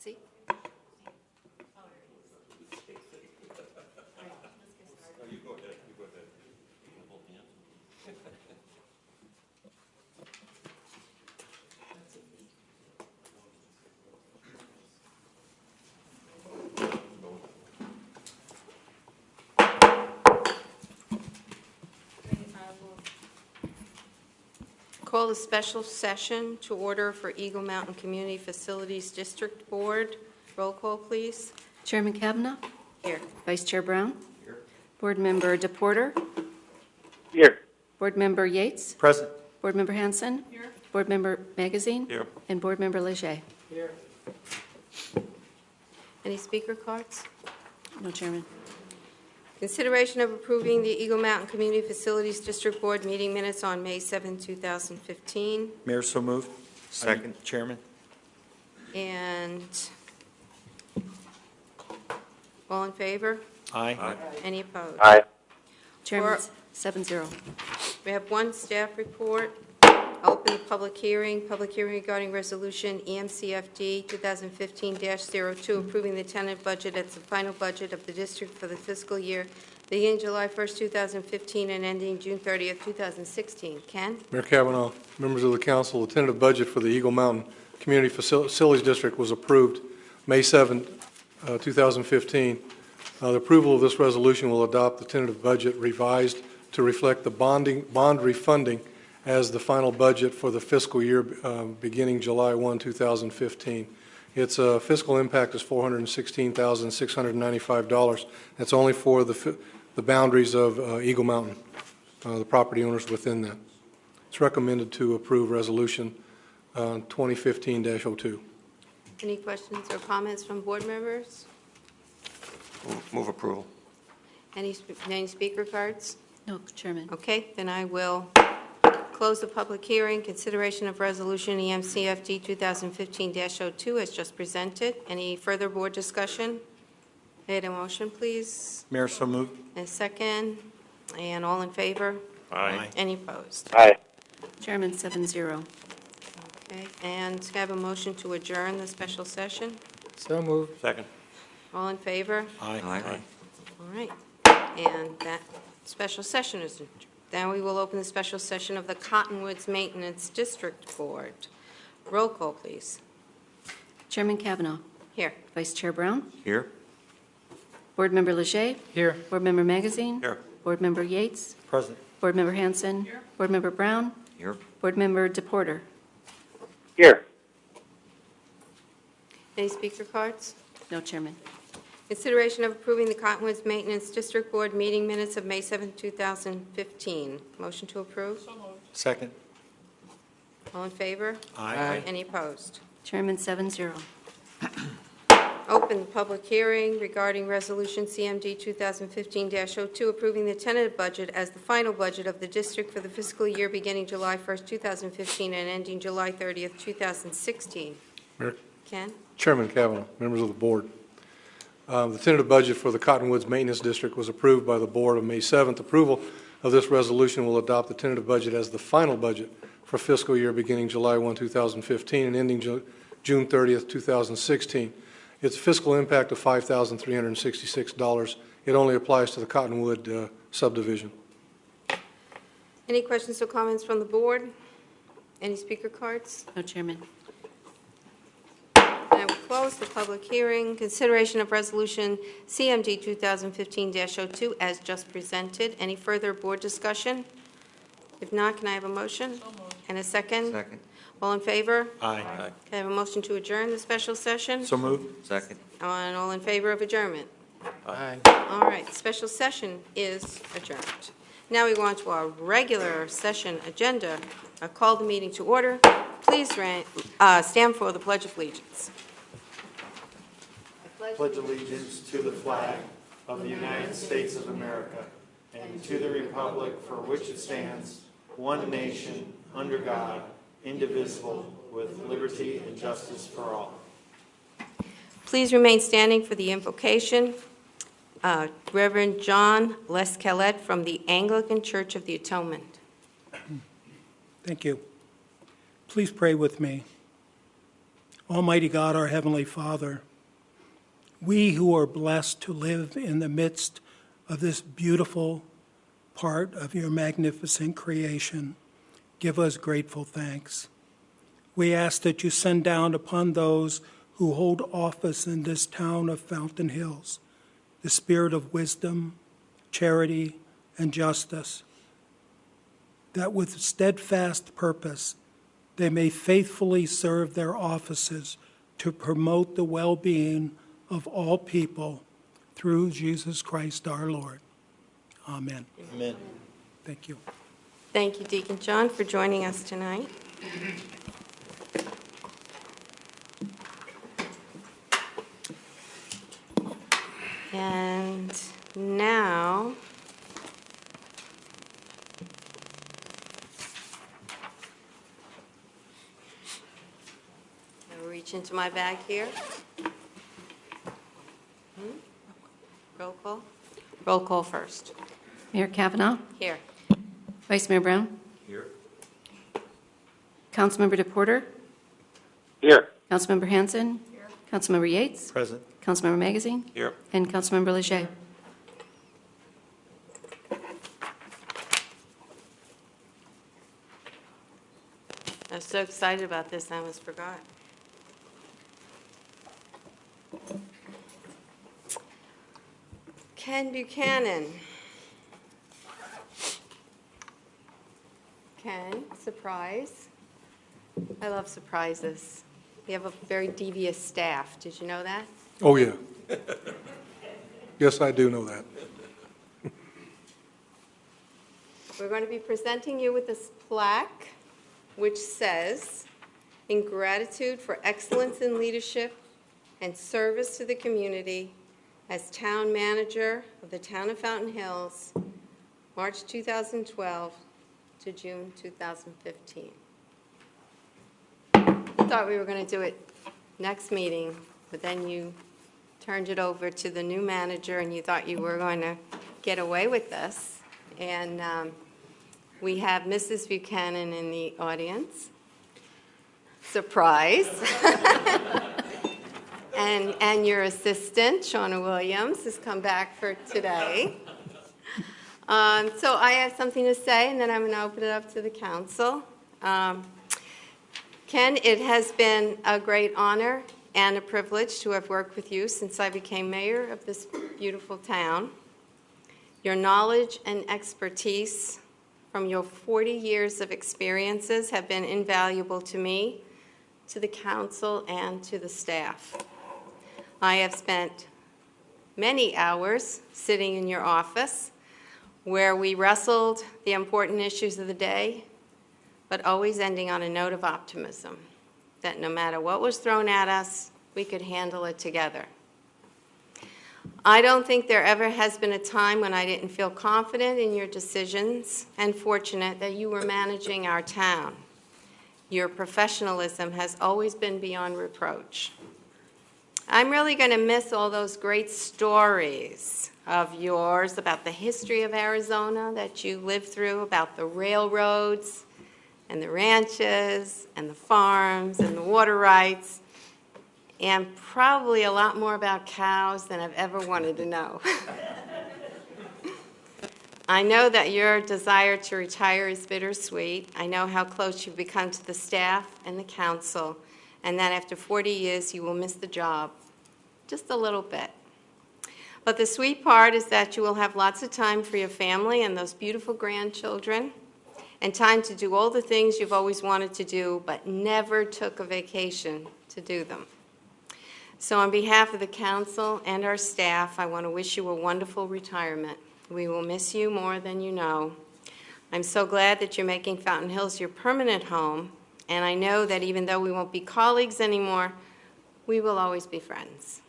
See? You go ahead. You go ahead. Call a special session to order for Eagle Mountain Community Facilities District Board. Roll call, please. Chairman Kavanaugh? Here. Vice Chair Brown? Here. Board Member DePorter? Here. Board Member Yates? Present. Board Member Hanson? Here. Board Member Magazine? Here. And Board Member Leger? Here. Any speaker cards? No, Chairman. Consideration of approving the Eagle Mountain Community Facilities District Board meeting minutes on May 7, 2015. Mayor, so moved. Second. Chairman. And all in favor? Aye. Any opposed? Aye. Chairman, For- 7-0. We have one staff report. Open the public hearing regarding resolution EMCFD 2015-02, approving the tentative budget as the final budget of the district for the fiscal year beginning July 1st, 2015 and ending June 30th, 2016. Ken? Mayor Kavanaugh, members of the council, the tentative budget for the Eagle Mountain Community Facilities District was approved May 7, 2015. The approval of this resolution will adopt the tentative budget revised to reflect the bond refunding as the final budget for the fiscal year beginning July 1, 2015. Its fiscal impact is $416,695. That's only for the boundaries of Eagle Mountain, the property owners within that. It's recommended to approve Resolution 2015-02. Any questions or comments from board members? Move approval. Any speaker cards? No, Chairman. Okay, then I will close the public hearing. Consideration of resolution EMCFD 2015-02 as just presented. Any further board discussion? Need a motion, please? Mayor, so moved. And a second. And all in favor? Aye. Any opposed? Aye. Chairman, 7-0. Okay, and can I have a motion to adjourn the special session? So moved. Second. All in favor? Aye. All right, and that special session is adjourned. Then we will open the special session of the Cottonwoods Maintenance District Board. Roll call, please. Chairman Kavanaugh? Here. Vice Chair Brown? Here. Board Member Leger? Here. Board Member Magazine? Here. Board Member Yates? Present. Board Member Hanson? Here. Board Member Brown? Here. Board Member DePorter? Here. Any speaker cards? No, Chairman. Consideration of approving the Cottonwoods Maintenance District Board meeting minutes of May 7, 2015. Motion to approve? Second. All in favor? Aye. Any opposed? Chairman, 7-0. Open the public hearing regarding Resolution CMD 2015-02, approving the tentative budget as the final budget of the district for the fiscal year beginning July 1st, 2015 and ending July 30th, 2016. Mayor, Ken? Chairman Kavanaugh, members of the board. The tentative budget for the Cottonwoods Maintenance District was approved by the board on May 7th. Approval of this resolution will adopt the tentative budget as the final budget for fiscal year beginning July 1, 2015 and ending June 30th, 2016. Its fiscal impact of $5,366. It only applies to the Cottonwood subdivision. Any questions or comments from the board? Any speaker cards? No, Chairman. I will close the public hearing. Consideration of Resolution CMD 2015-02 as just presented. Any further board discussion? If not, can I have a motion? And a second? Second. All in favor? Aye. Can I have a motion to adjourn the special session? So moved. Second. And all in favor of adjournment? Aye. All right, special session is adjourned. Now we go on to our regular session agenda. I call the meeting to order. Please stand for the Pledge of Allegiance. Pledge allegiance to the flag of the United States of America and to the republic for which it stands, one nation, under God, indivisible, with liberty and justice for all. Please remain standing for the invocation. Reverend John Lescalet from the Anglican Church of the Atonement. Thank you. Please pray with me. Almighty God, our Heavenly Father, we who are blessed to live in the midst of this beautiful part of your magnificent creation, give us grateful thanks. We ask that you send down upon those who hold office in this town of Fountain Hills the spirit of wisdom, charity, and justice, that with steadfast purpose they may faithfully serve their offices to promote the well-being of all people through Jesus Christ our Lord. Amen. Amen. Thank you. Thank you, Deacon John, for joining us tonight. And now, I'll reach into my bag here. Roll call? Roll call first. Mayor Kavanaugh, Here. Vice Mayor Brown, Here. Councilmember DePorter, Here. Councilmember Hanson, Councilmember Yates, Present. Councilmember Magazine, Here. and Councilmember Leger. I was so excited about this, I almost forgot. Ken Buchanan. Ken, surprise. I love surprises. We have a very devious staff. Did you know that? Oh, yeah. Yes, I do know that. We're going to be presenting you with this plaque, which says, "In gratitude for excellence in leadership and service to the community as town manager of the town of Fountain Hills, March 2012 to June 2015. I thought we were going to do it next meeting, but then you turned it over to the new manager and you thought you were going to get away with this. And we have Mrs. Buchanan in the audience. Surprise. And your assistant, Shauna Williams, has come back for today. So I have something to say, and then I'm going to open it up to the council. Ken, it has been a great honor and a privilege to have worked with you since I became mayor of this beautiful town. Your knowledge and expertise from your 40 years of experiences have been invaluable to me, to the council, and to the staff. I have spent many hours sitting in your office where we wrestled the important issues of the day, but always ending on a note of optimism, that no matter what was thrown at us, we could handle it together. I don't think there ever has been a time when I didn't feel confident in your decisions and fortunate that you were managing our town. Your professionalism has always been beyond reproach. I'm really going to miss all those great stories of yours about the history of Arizona that you lived through, about the railroads and the ranches and the farms and the water rights, and probably a lot more about cows than I've ever wanted to know. I know that your desire to retire is bittersweet. I know how close you've become to the staff and the council, and that after 40 years you will miss the job just a little bit. But the sweet part is that you will have lots of time for your family and those beautiful grandchildren, and time to do all the things you've always wanted to do but never took a vacation to do them. So on behalf of the council and our staff, I want to wish you a wonderful retirement. We will miss you more than you know. I'm so glad that you're making Fountain Hills your permanent home, and I know that even though we won't be colleagues anymore, we will always be friends.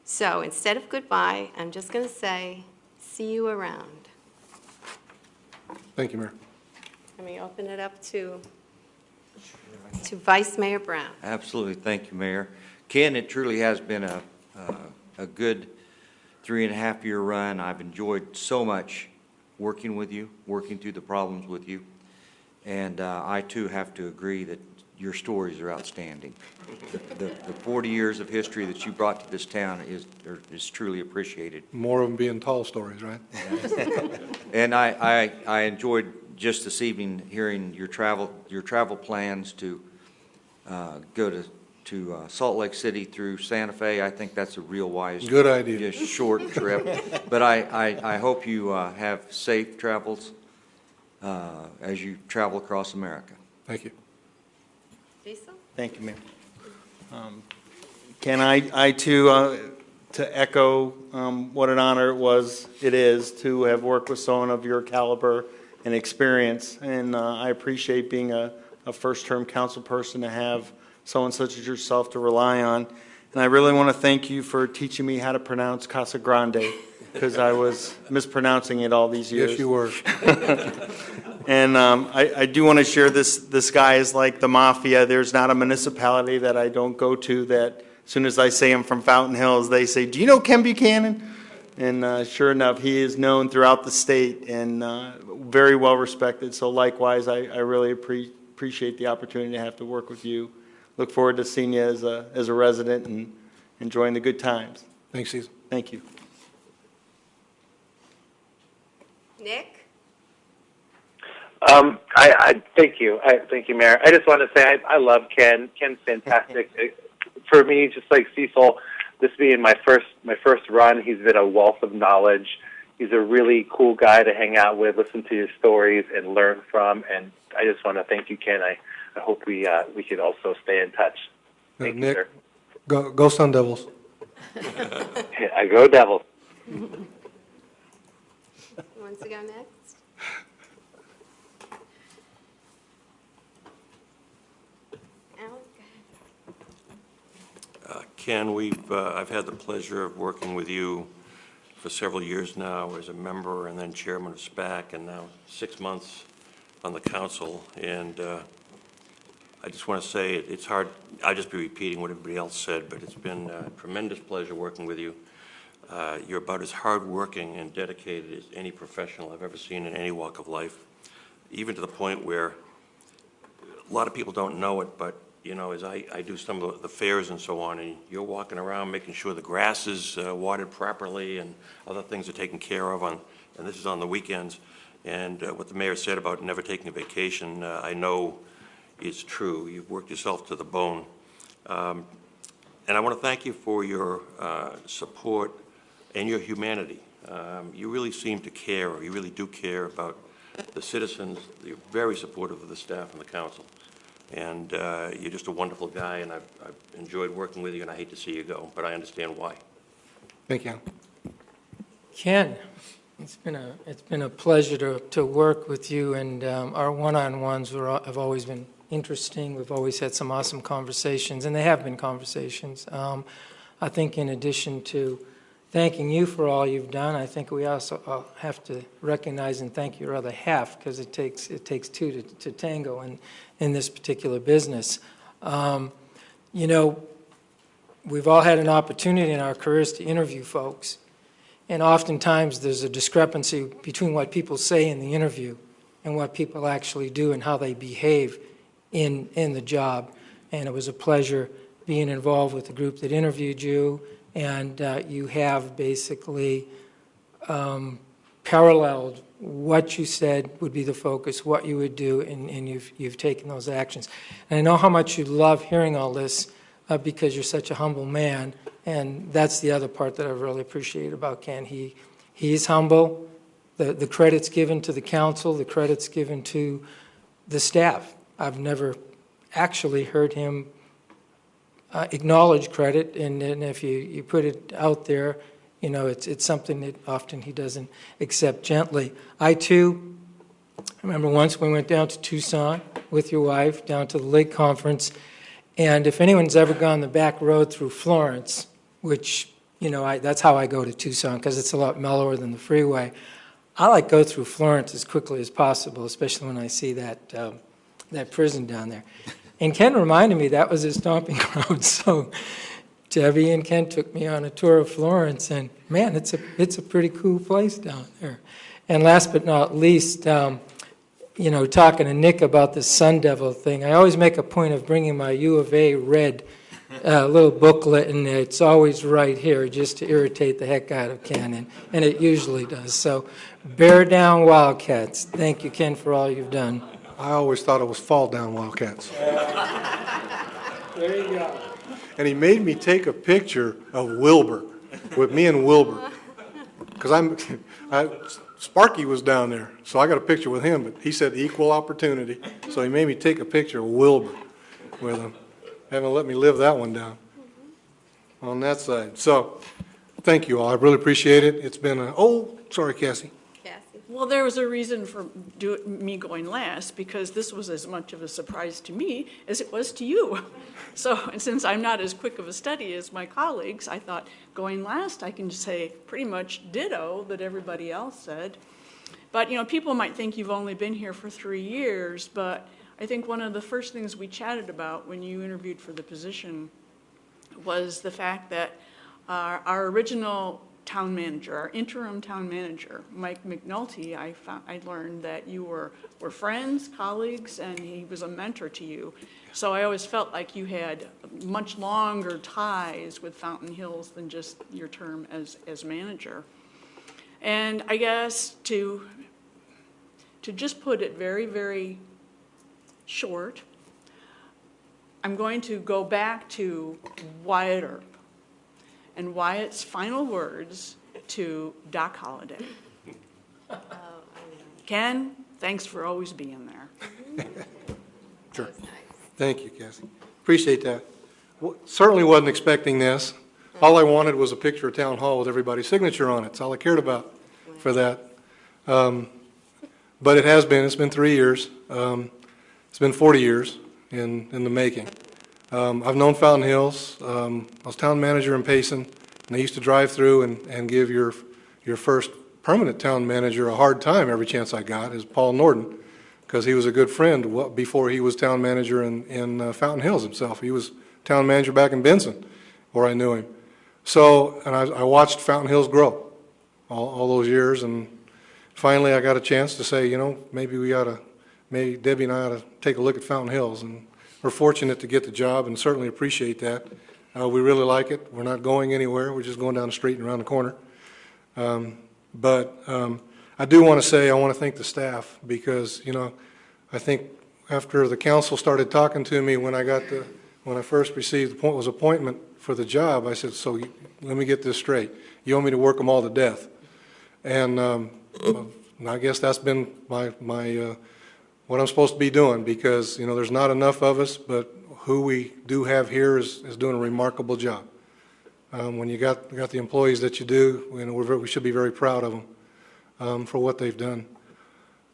So instead of goodbye, I'm just going to say, see you around. Thank you, Mayor. Let me open it up to Vice Mayor Brown. Absolutely. Thank you, Mayor. Ken, it truly has been a good 3.5-year run. I've enjoyed so much working with you, working through the problems with you. And I, too, have to agree that your stories are outstanding. The 40 years of history that you brought to this town is truly appreciated. More of them being tall stories, right? And I enjoyed just this evening hearing your travel plans to go to Salt Lake City through Santa Fe. I think that's a real wise. Good idea. Just short trip. But I hope you have safe travels as you travel across America. Thank you. Cecil? Thank you, Mayor. Can I too, to echo what an honor it is to have worked with someone of your caliber and experience, and I appreciate being a first-term council person to have someone such as yourself to rely on. And I really want to thank you for teaching me how to pronounce Casa Grande, because I was mispronouncing it all these years. Yes, you were. And I do want to share this guy is like the mafia. There's not a municipality that I don't go to that as soon as I say I'm from Fountain Hills, they say, do you know Ken Buchanan? And sure enough, he is known throughout the state and very well respected. So likewise, I really appreciate the opportunity to have to work with you. Look forward to seeing you as a resident and enjoying the good times. Thanks, Cecil. Thank you. Nick? Thank you. Thank you, Mayor. I just want to say I love Ken. Ken's fantastic. For me, just like Cecil, this being my first run, he's been a wealth of knowledge. He's a really cool guy to hang out with, listen to his stories, and learn from. And I just want to thank you, Ken. I hope we could also stay in touch. Thank you, Nick, sir. go Sun Devils. I go Devils. Who wants to go next? Alan, go ahead. Ken, I've had the pleasure of working with you for several years now as a member and then chairman of SPAC, and now 6 months on the council. And I just want to say it's hard. I'll just be repeating what everybody else said, but it's been a tremendous pleasure working with you. You're about as hardworking and dedicated as any professional I've ever seen in any walk of life, even to the point where a lot of people don't know it, but you know, as I do some of the fairs and so on, and you're walking around making sure the grass is watered properly and other things are taken care of, and this is on the weekends. And what the mayor said about never taking a vacation, I know is true. You've worked yourself to the bone. And I want to thank you for your support and your humanity. You really seem to care, or you really do care about the citizens. You're very supportive of the staff and the council. And you're just a wonderful guy, and I've enjoyed working with you, and I hate to see you go, but I understand why. Thank you. Ken, it's been a pleasure to work with you, and our one-on-ones have always been interesting. We've always had some awesome conversations, and they have been conversations. I think in addition to thanking you for all you've done, I think we also have to recognize and thank your other half, because it takes two to tango in this particular business. You know, we've all had an opportunity in our careers to interview folks, and oftentimes there's a discrepancy between what people say in the interview and what people actually do and how they behave in the job. And it was a pleasure being involved with the group that interviewed you, and you have basically paralleled what you said would be the focus, what you would do, and you've taken those actions. And I know how much you love hearing all this because you're such a humble man, and that's the other part that I really appreciate about Ken. He's humble. The credit's given to the council, the credit's given to the staff. I've never actually heard him acknowledge credit, and if you put it out there, you know, it's something that often he doesn't accept gently. I, too, remember once we went down to Tucson with your wife, down to the Lake Conference, and if anyone's ever gone the back road through Florence, which, you know, that's how I go to Tucson, because it's a lot mellower than the freeway, I like go through Florence as quickly as possible, especially when I see that prison down there. And Ken reminded me that was his stomping ground, so Debbie and Ken took me on a tour of Florence, and man, it's a pretty cool place down there. And last but not least, talking to Nick about the Sun Devil thing, I always make a point of bringing my U of A red little booklet, and it's always right here just to irritate the heck out of Ken, and it usually does. So bear down, Wildcats. Thank you, Ken, for all you've done. I always thought it was fall down Wildcats. There you go. And he made me take a picture of Wilbur, with me and Wilbur. Because Sparky was down there, so I got a picture with him, but he said equal opportunity. So he made me take a picture of Wilbur with him. Haven't let me live that one down on that side. So, thank you all. I really appreciate it. It's been sorry, Cassie. Well, there was a reason for me going last, because this was as much of a surprise to me as it was to you. So, and since I'm not as quick of a study as my colleagues, I thought going last I can just say pretty much ditto that everybody else said. But, people might think you've only been here for 3 years, but I think one of the first things we chatted about when you interviewed for the position was the fact that our original town manager, our interim town manager, Mike McNulty, I learned that you were friends, colleagues, and he was a mentor to you. So I always felt like you had much longer ties with Fountain Hills than just your term as manager. And I guess to just put it very, very short, I'm going to go back to Wyatt Earp and Wyatt's final words to Doc Holliday. Ken, thanks for always being there. Sure. Thank you, Cassie. Appreciate that. Certainly wasn't expecting this. All I wanted was a picture of Town Hall with everybody's signature on it. That's all I cared about for that. But it's been 3 years. It's been 40 years in the making. I've known Fountain Hills. I was town manager in Payson, and I used to drive through and give your first permanent town manager a hard time every chance I got, is Paul Norden, because he was a good friend before he was town manager in Fountain Hills himself. He was town manager back in Benson, where I knew him. So, and I watched Fountain Hills grow all those years, and finally I got a chance to say, maybe Debbie and I ought to take a look at Fountain Hills, and we're fortunate to get the job and certainly appreciate that. We really like it. We're not going anywhere. We're just going down the street and around the corner. But I do want to say I want to thank the staff because, I think after the council started talking to me when I first received the appointment for the job, I said, so let me get this straight. You want me to work them all to death? And I guess that's been my what I'm supposed to be doing because, there's not enough of us, but who we do have here is doing a remarkable job. When you got the employees that you do, we should be very proud of them for what they've done.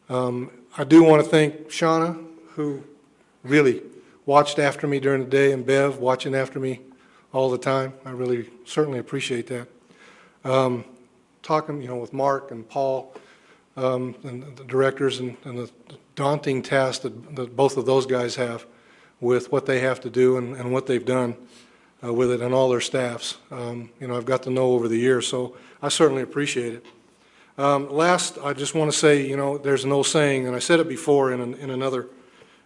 I do want to thank Shauna, who really watched after me during the day, and Bev watching after me all the time. I really certainly appreciate that. Talking, with Mark and Paul and the directors and the daunting task that both of those guys have with what they have to do and what they've done with it and all their staffs. I've got to know over the years, so I certainly appreciate it. Last, I just want to say, there's an old saying, and I said it before in another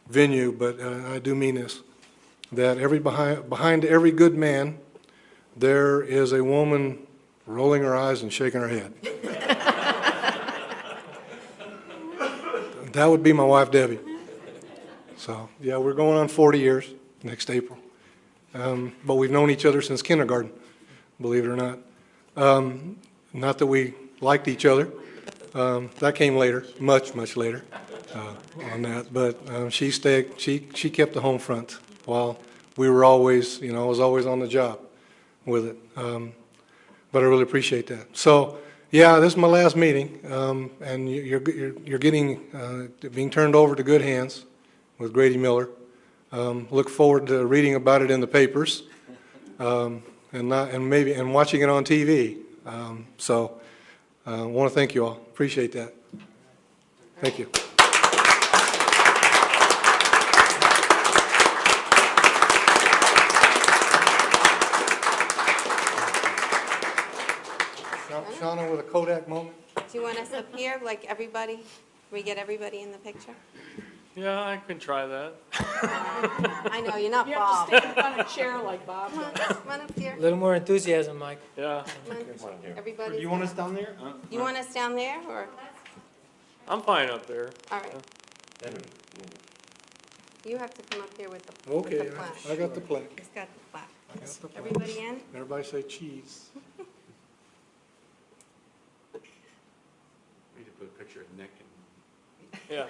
venue, but I do mean this, that behind every good man, there is a woman rolling her eyes and shaking her head. That would be my wife, Debbie. So, yeah, we're going on 40 years next April. But we've known each other since kindergarten, believe it or not. Not that we liked each other. That came later, much, much later on that. But she kept the home front while we were always, I was always on the job with it. But I really appreciate that. So, yeah, this is my last meeting, and you're being turned over to good hands with Grady Miller. Look forward to reading about it in the papers, and watching it on TV. So, I want to thank you all. Appreciate that. Thank you. Shauna with a Kodak moment. Do you want us up here, like everybody? we get everybody in the picture? Yeah, I can try that. I know, you're not You have Bob. to stand on a chair like Bob Come on, does. come on up here. A little more enthusiasm, Mike. Yeah, Come on. Everybody. Do you want us down there? You want us down there, or, I'm fine up there. all right. You have to come up here with the Okay, plaque. I got the plaque. He's got the plaque. I got the plaque. Everybody in? Everybody say cheese. We need to put a picture of Nick and Yeah.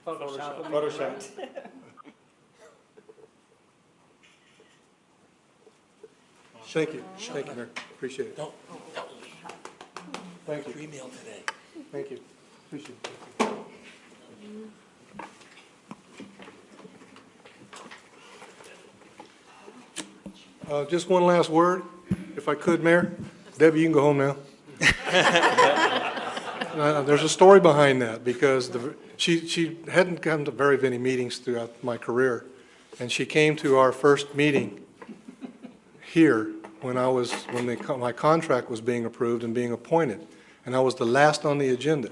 Photoshop. Photoshop. Thank you, Mayor. Appreciate it. Thank you. email today. Thank you. Appreciate it. Just one last word, if I could, Mayor. Debbie, you can go home now. There's a story behind that, because she hadn't come to very many meetings throughout my career, and she came to our first meeting here when my contract was being approved and being appointed, and I was the last on the agenda.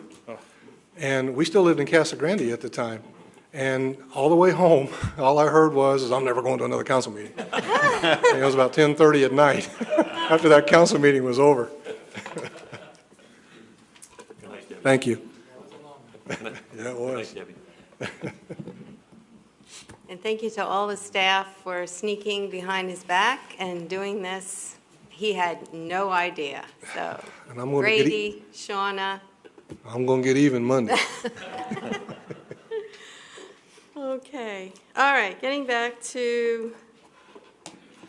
And we still lived in Casa Grande at the time. And all the way home, all I heard was, I'm never going to another council meeting. And it was about 10:30 at night after that council meeting was over. Thank you. Yeah, it was. Thanks, Debbie. And thank you to all the staff for sneaking behind his back and doing this. He had no idea, so. And I'm gonna get Grady, Shauna. I'm going to get even Monday. Okay, all right, getting back to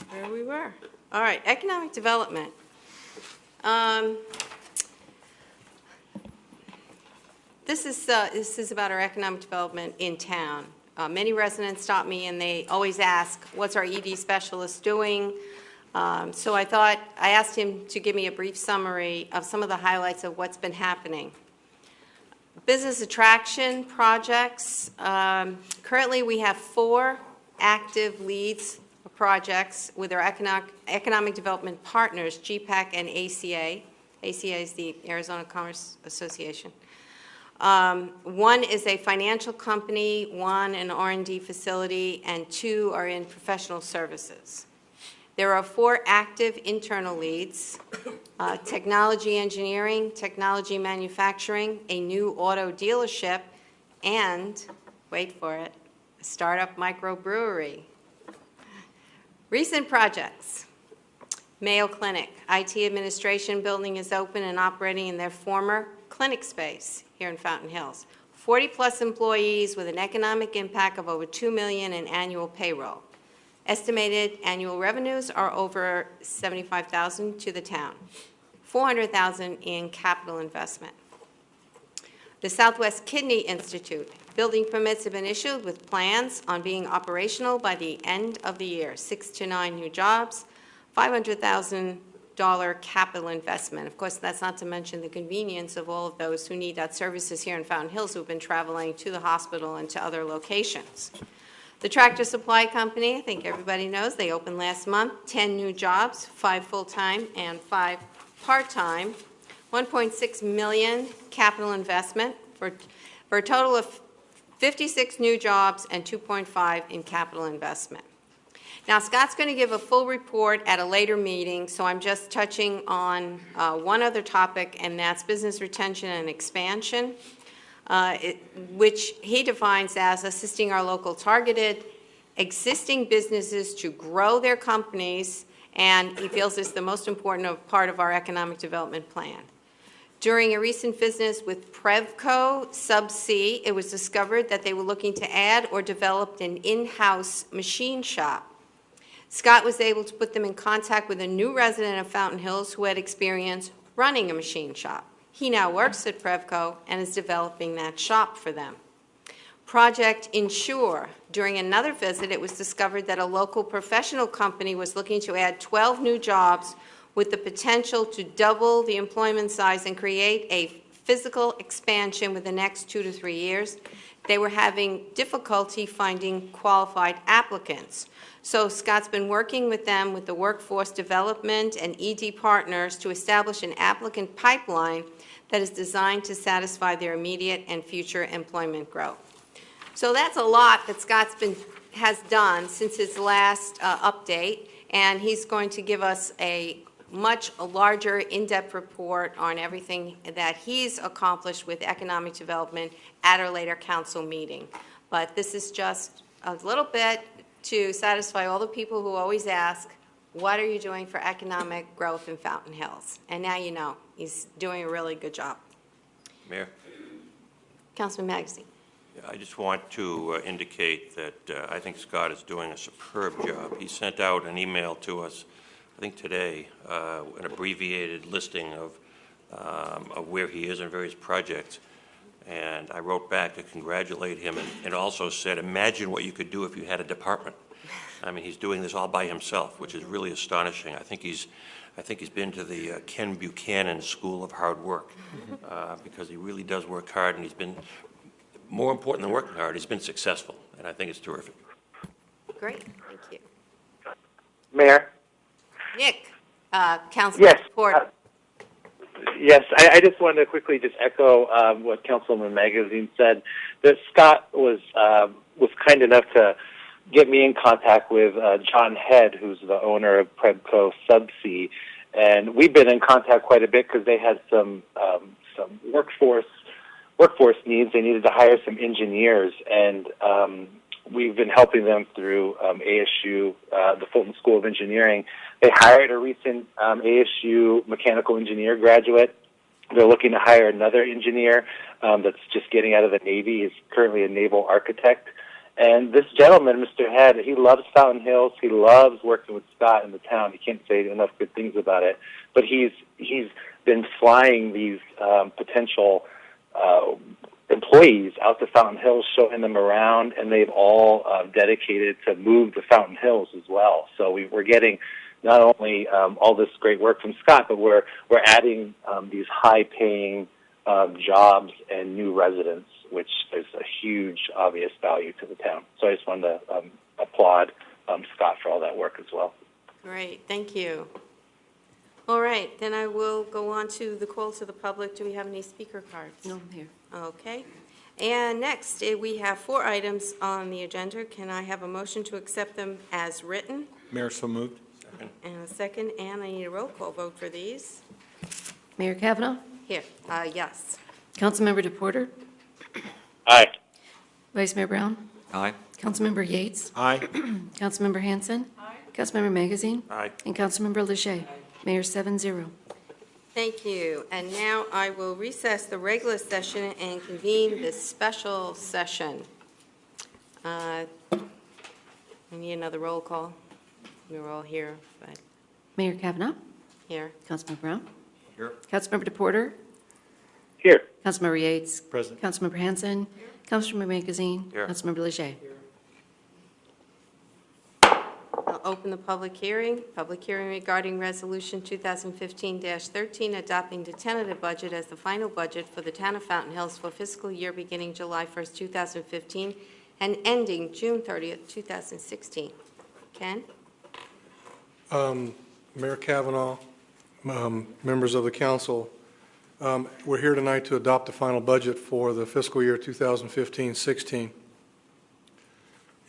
where we were. All right, economic development. This is about our economic development in town. Many residents stop me and they always ask, what's our ED specialist doing? So I asked him to give me a brief summary of some of the highlights of what's been happening. Business attraction projects. Currently, we have 4 active leads projects with our economic development partners, GPAC and ACA. ACA is the Arizona Commerce Association. 1 is a financial company, 1 an R&D facility, and 2 are in professional services. There are 4 active internal leads, technology engineering, technology manufacturing, a new auto dealership, and, wait for it, a startup microbrewery. Recent projects. Mayo Clinic, IT administration building is open and operating in their former clinic space here in Fountain Hills. 40-plus employees with an economic impact of over $2 million in annual payroll. Estimated annual revenues are over $75,000 to the town. $400,000 in capital investment. The Southwest Kidney Institute. Building permits have been issued with plans on being operational by the end of the year. 6 to 9 new jobs, $500,000 capital investment. Of course, that's not to mention the convenience of all of those who need that services here in Fountain Hills who've been traveling to the hospital and to other locations. The Tractor Supply Company, I think everybody knows, they opened last month. 10 new jobs, 5 full-time and 5 part-time. $1.6 million capital investment for a total of 56 new jobs and 2.5 in capital investment. Now, Scott's going to give a full report at a later meeting, so I'm just touching on one other topic, and that's business retention and expansion, which he defines as assisting our local targeted existing businesses to grow their companies, and he feels is the most important part of our economic development plan. During a recent visit with Prevco Subsea, it was discovered that they were looking to add or develop an in-house machine shop. Scott was able to put them in contact with a new resident of Fountain Hills who had experience running a machine shop. He now works at Prevco and is developing that shop for them. Project Insure. During another visit, it was discovered that a local professional company was looking to add 12 new jobs with the potential to double the employment size and create a physical expansion within the next 2 to 3 years. They were having difficulty finding qualified applicants. So Scott's been working with them with the workforce development and ED partners to establish an applicant pipeline that is designed to satisfy their immediate and future employment growth. So that's a lot that has done since his last update, and he's going to give us a much larger, in-depth report on everything that he's accomplished with economic development at our later council meeting. But this is just a little bit to satisfy all the people who always ask, what are you doing for economic growth in Fountain Hills? And now you know. He's doing a really good job. Mayor? Councilman Magazine. I just want to indicate that I think Scott is doing a superb job. He sent out an email to us, I think today, an abbreviated listing of where he is in various projects. And I wrote back to congratulate him and also said, imagine what you could do if you had a department. I mean, he's doing this all by himself, which is really astonishing. I think he's been to the Ken Buchanan School of Hard Work because he really does work hard, and he's been, more important than working hard, he's been successful, and I think it's terrific. Great, thank you. Mayor? Nick, Councilman Porter. Yes, I just wanted to quickly just echo what Councilman Magazine said, that Scott was kind enough to get me in contact with John Head, who's the owner of Prebco Subsea, and we've been in contact quite a bit because they had some workforce needs. They needed to hire some engineers, and we've been helping them through ASU, the Fulton School of Engineering. They hired a recent ASU mechanical engineer graduate. They're looking to hire another engineer that's just getting out of the Navy. He's currently a naval architect. And this gentleman, Mr. Head, he loves Fountain Hills. He loves working with Scott in the town. He can't say enough good things about it. But he's been flying these potential employees out to Fountain Hills, showing them around, and they've all dedicated to move to Fountain Hills as well. So we're getting not only all this great work from Scott, but we're adding these high-paying jobs and new residents, which is a huge, obvious value to the town. So I just wanted to applaud Scott for all that work as well. Great, thank you. All right, then I will go on to the call to the public. Do we have any speaker cards? No, I'm here. Okay. And next, we have 4 items on the agenda. Can I have a motion to accept them as written? Mayor, so moved. And a second, and I need a roll call vote for these. Mayor Kavanaugh? Here, yes. Councilmember DePorter? Aye. Vice Mayor Brown? Aye. Councilmember Yates? Aye. Councilmember Hanson? Aye. Councilmember Magazine? Aye. And Councilmember Leger? Mayor 7-0. Thank you. And now I will recess the regular session and convene the special session. I need another roll call. We're all here, but Mayor Kavanaugh? here. Councilmember Brown? Here. Councilmember DePorter? Here. Councilmember Yates? Present. Councilmember Hanson? Councilmember Magazine? Here. Councilmember Leger? I'll open the public hearing. Public hearing regarding Resolution 2015-13, adopting the tentative budget as the final budget for the town of Fountain Hills for fiscal year beginning July 1st, 2015, and ending June 30th, 2016. Ken? Mayor Kavanaugh, members of the council, we're here tonight to adopt the final budget for the fiscal year 2015-16.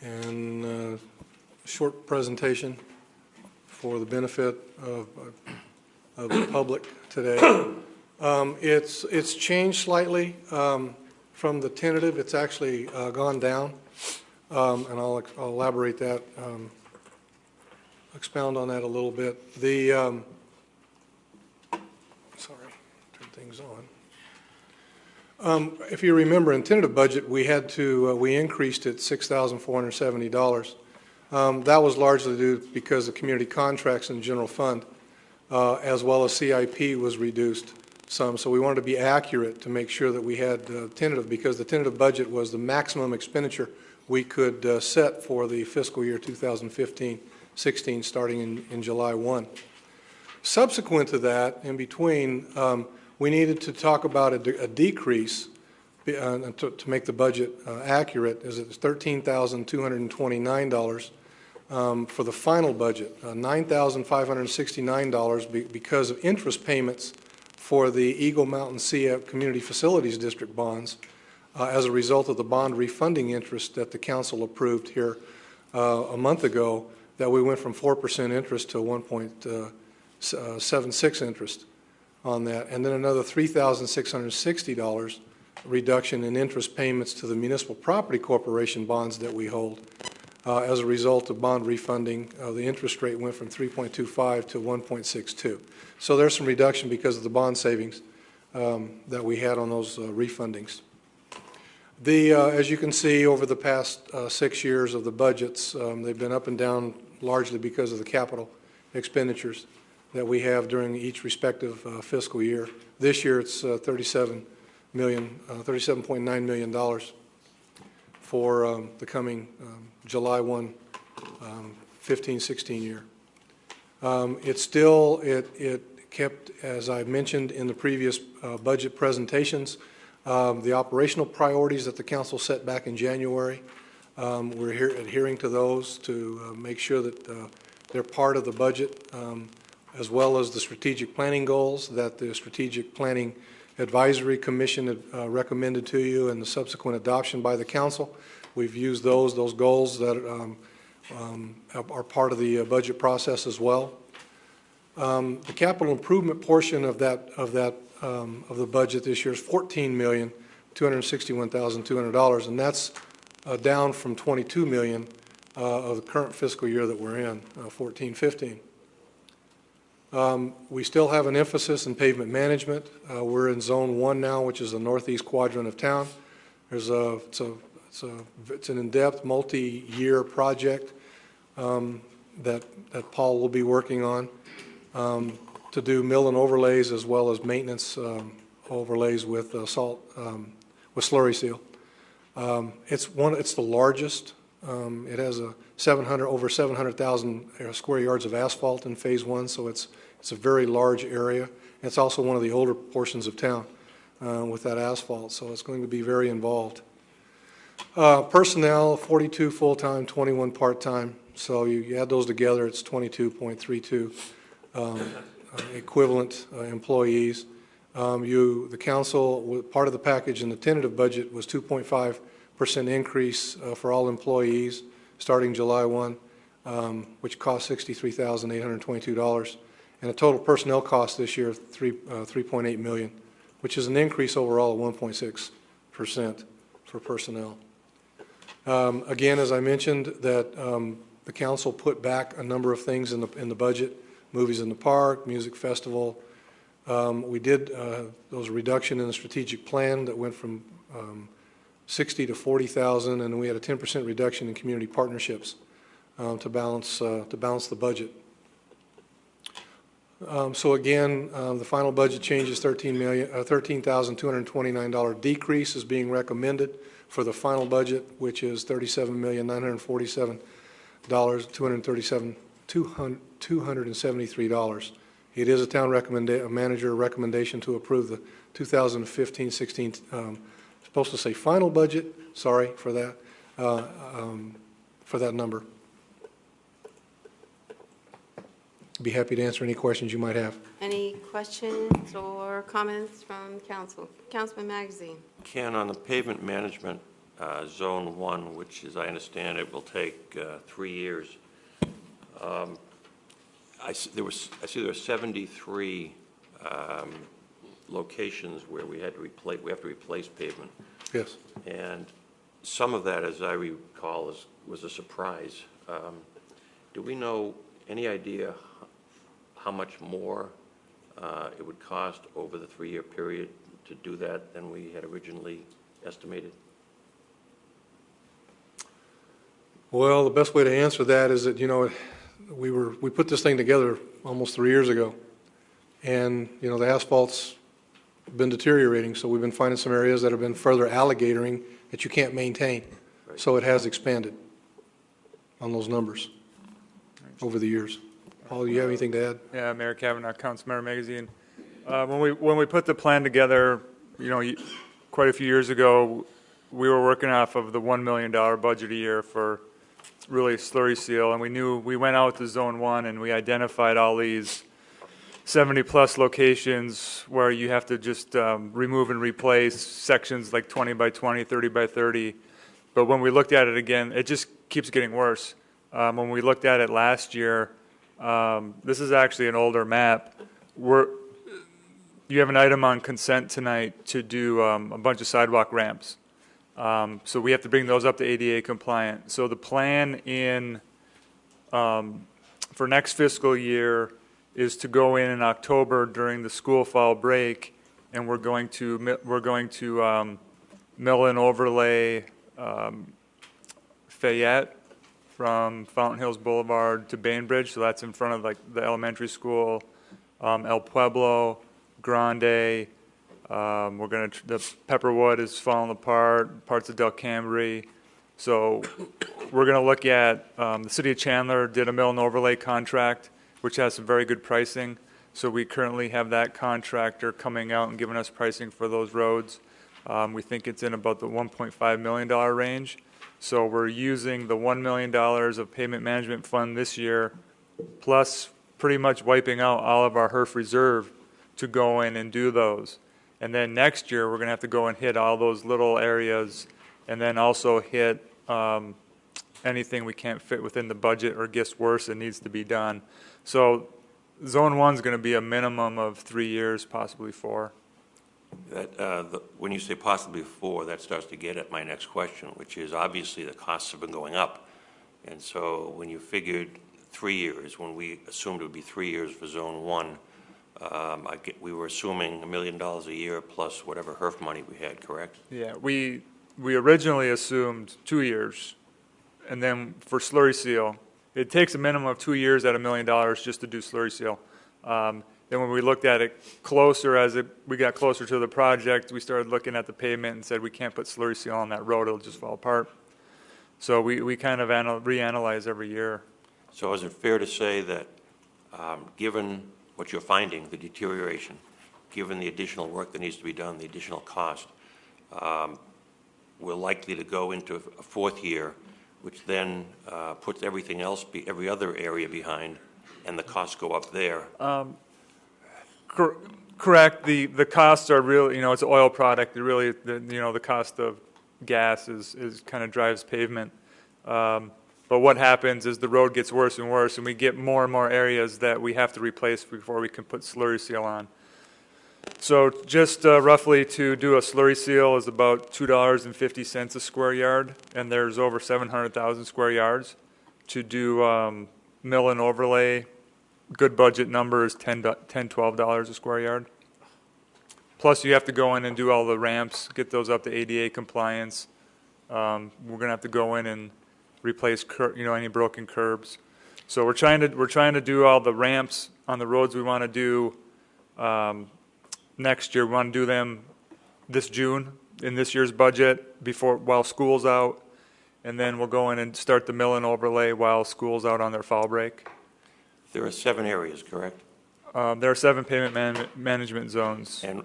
And a short presentation for the benefit of the public today. It's changed slightly from the tentative. It's actually gone down, and I'll elaborate that. Expound on that a little bit. Sorry, turn things on. If you remember, in tentative budget, we increased it $6,470. That was largely due because the community contracts in the general fund, as well as CIP was reduced some. So we wanted to be accurate to make sure that we had tentative, because the tentative budget was the maximum expenditure we could set for the fiscal year 2015-16, starting in July 1. Subsequent to that, in between, we needed to talk about a decrease to make the budget accurate, as it's $13,229 for the final budget, $9,569 because of interest payments for the Eagle Mountain CF Community Facilities District bonds as a result of the bond refunding interest that the council approved here a month ago, that we went from 4% interest to 1.76 interest on that, and then another $3,660 reduction in interest payments to the Municipal Property Corporation bonds that we hold. As a result of bond refunding, the interest rate went from 3.25 to 1.62. So there's some reduction because of the bond savings that we had on those refundings. As you can see, over the past 6 years of the budgets, they've been up and down largely because of the capital expenditures that we have during each respective fiscal year. This year, it's $37.9 million for the coming July 1, 15-16 year. It kept, as I mentioned in the previous budget presentations, the operational priorities that the council set back in January. We're adhering to those to make sure that they're part of the budget, as well as the strategic planning goals that the Strategic Planning Advisory Commission had recommended to you, and the subsequent adoption by the council. We've used those goals that are part of the budget process as well. The capital improvement portion of the budget this year is $14,261,200, and that's down from $22 million of the current fiscal year that we're in, 14-15. We still have an emphasis in pavement management. We're in Zone 1 now, which is the northeast quadrant of town. It's an in-depth, multi-year project that Paul will be working on to do mill and overlays as well as maintenance overlays with with slurry seal. It's the largest. It has over 700,000 square yards of asphalt in Phase 1, so it's a very large area. It's also one of the older portions of town with that asphalt, so it's going to be very involved. Personnel, 42 full-time, 21 part-time. So you add those together, it's 22.32 equivalent employees. The council, part of the package in the tentative budget was 2.5% increase for all employees starting July 1, which cost $63,822. And the total personnel cost this year, $3.8 million, which is an increase overall of 1.6% for personnel. Again, as I mentioned, that the council put back a number of things in the budget: movies in the park, music festival. We did there was a reduction in the strategic plan that went from 60 to 40,000, and we had a 10% reduction in community partnerships to balance the budget. So again, the final budget change is $13,229 decrease is being recommended for the final budget, which is $37,947,273. It is a town manager recommendation to approve the 2015-16. Supposed to say final budget. Sorry for that. For that number. Be happy to answer any questions you might have. Any questions or comments from council? Councilman Magazine. Ken, on the pavement management, Zone 1, which, as I understand it, will take 3 years. I see there are 73 locations where we have to replace pavement. Yes. And some of that, as I recall, was a surprise. Do we know any idea how much more it would cost over the 3-year period to do that than we had originally estimated? Well, the best way to answer that is that, we put this thing together almost 3 years ago, and, the asphalt's been deteriorating, so we've been finding some areas that have been further alligatoring that you can't maintain. Right. So it has expanded on those numbers over the years. Paul, do you have anything to add? Yeah, Mayor Kavanaugh, Councilmember Magazine. When we put the plan together, quite a few years ago, we were working off of the $1 million budget a year for really slurry seal, and we went out to Zone 1 and we identified all these 70-plus locations where you have to just remove and replace sections like 20 by 20, 30 by 30. But when we looked at it again, it just keeps getting worse. When we looked at it last year, this is actually an older map. You have an item on consent tonight to do a bunch of sidewalk ramps. So we have to bring those up to ADA compliant. So the plan for next fiscal year is to go in October during the school fall break, and we're going to mill and overlay Fayette from Fountain Hills Boulevard to Bainbridge. So that's in front of like the elementary school, El Pueblo, Grande. The Pepperwood is falling apart, parts of Del Cambre. So we're going to look at, the city of Chandler did a mill and overlay contract, which has some very good pricing. So we currently have that contractor coming out and giving us pricing for those roads. We think it's in about the $1.5 million range. So we're using the $1 million of pavement management fund this year, plus pretty much wiping out all of our HERF reserve to go in and do those. And then next year, we're going to have to go and hit all those little areas, and then also hit anything we can't fit within the budget or gets worse and needs to be done. So Zone 1 is going to be a minimum of 3 years, possibly 4. When you say possibly 4, that starts to get at my next question, which is obviously the costs have been going up. And so when you figured 3 years, when we assumed it would be 3 years for Zone 1, we were assuming $1 million a year plus whatever HERF money we had, correct? Yeah, we originally assumed 2 years, and then for slurry seal, it takes a minimum of 2 years at $1 million just to do slurry seal. Then when we looked at it closer, we got closer to the project, we started looking at the pavement and said we can't put slurry seal on that road; it'll just fall apart. So we kind of reanalyze every year. So is it fair to say that, given what you're finding, the deterioration, given the additional work that needs to be done, the additional cost, we're likely to go into a 4th year, which then puts everything else, every other area behind, and the costs go up there? Correct. The costs are really, it's an oil product. The cost of gas is kind of drives pavement. But what happens is the road gets worse and worse, and we get more and more areas that we have to replace before we can put slurry seal on. So just roughly to do a slurry seal is about $2.50 a square yard, and there's over 700,000 square yards. To do mill and overlay, good budget number is $12 a square yard. Plus you have to go in and do all the ramps, get those up to ADA compliance. We're going to have to go in and replace any broken curbs. So we're trying to do all the ramps on the roads we want to do next year. We want to do them this June in this year's budget while school's out, and then we'll go in and start the mill and overlay while school's out on their fall break. There are 7 areas, correct? There are 7 pavement management zones. And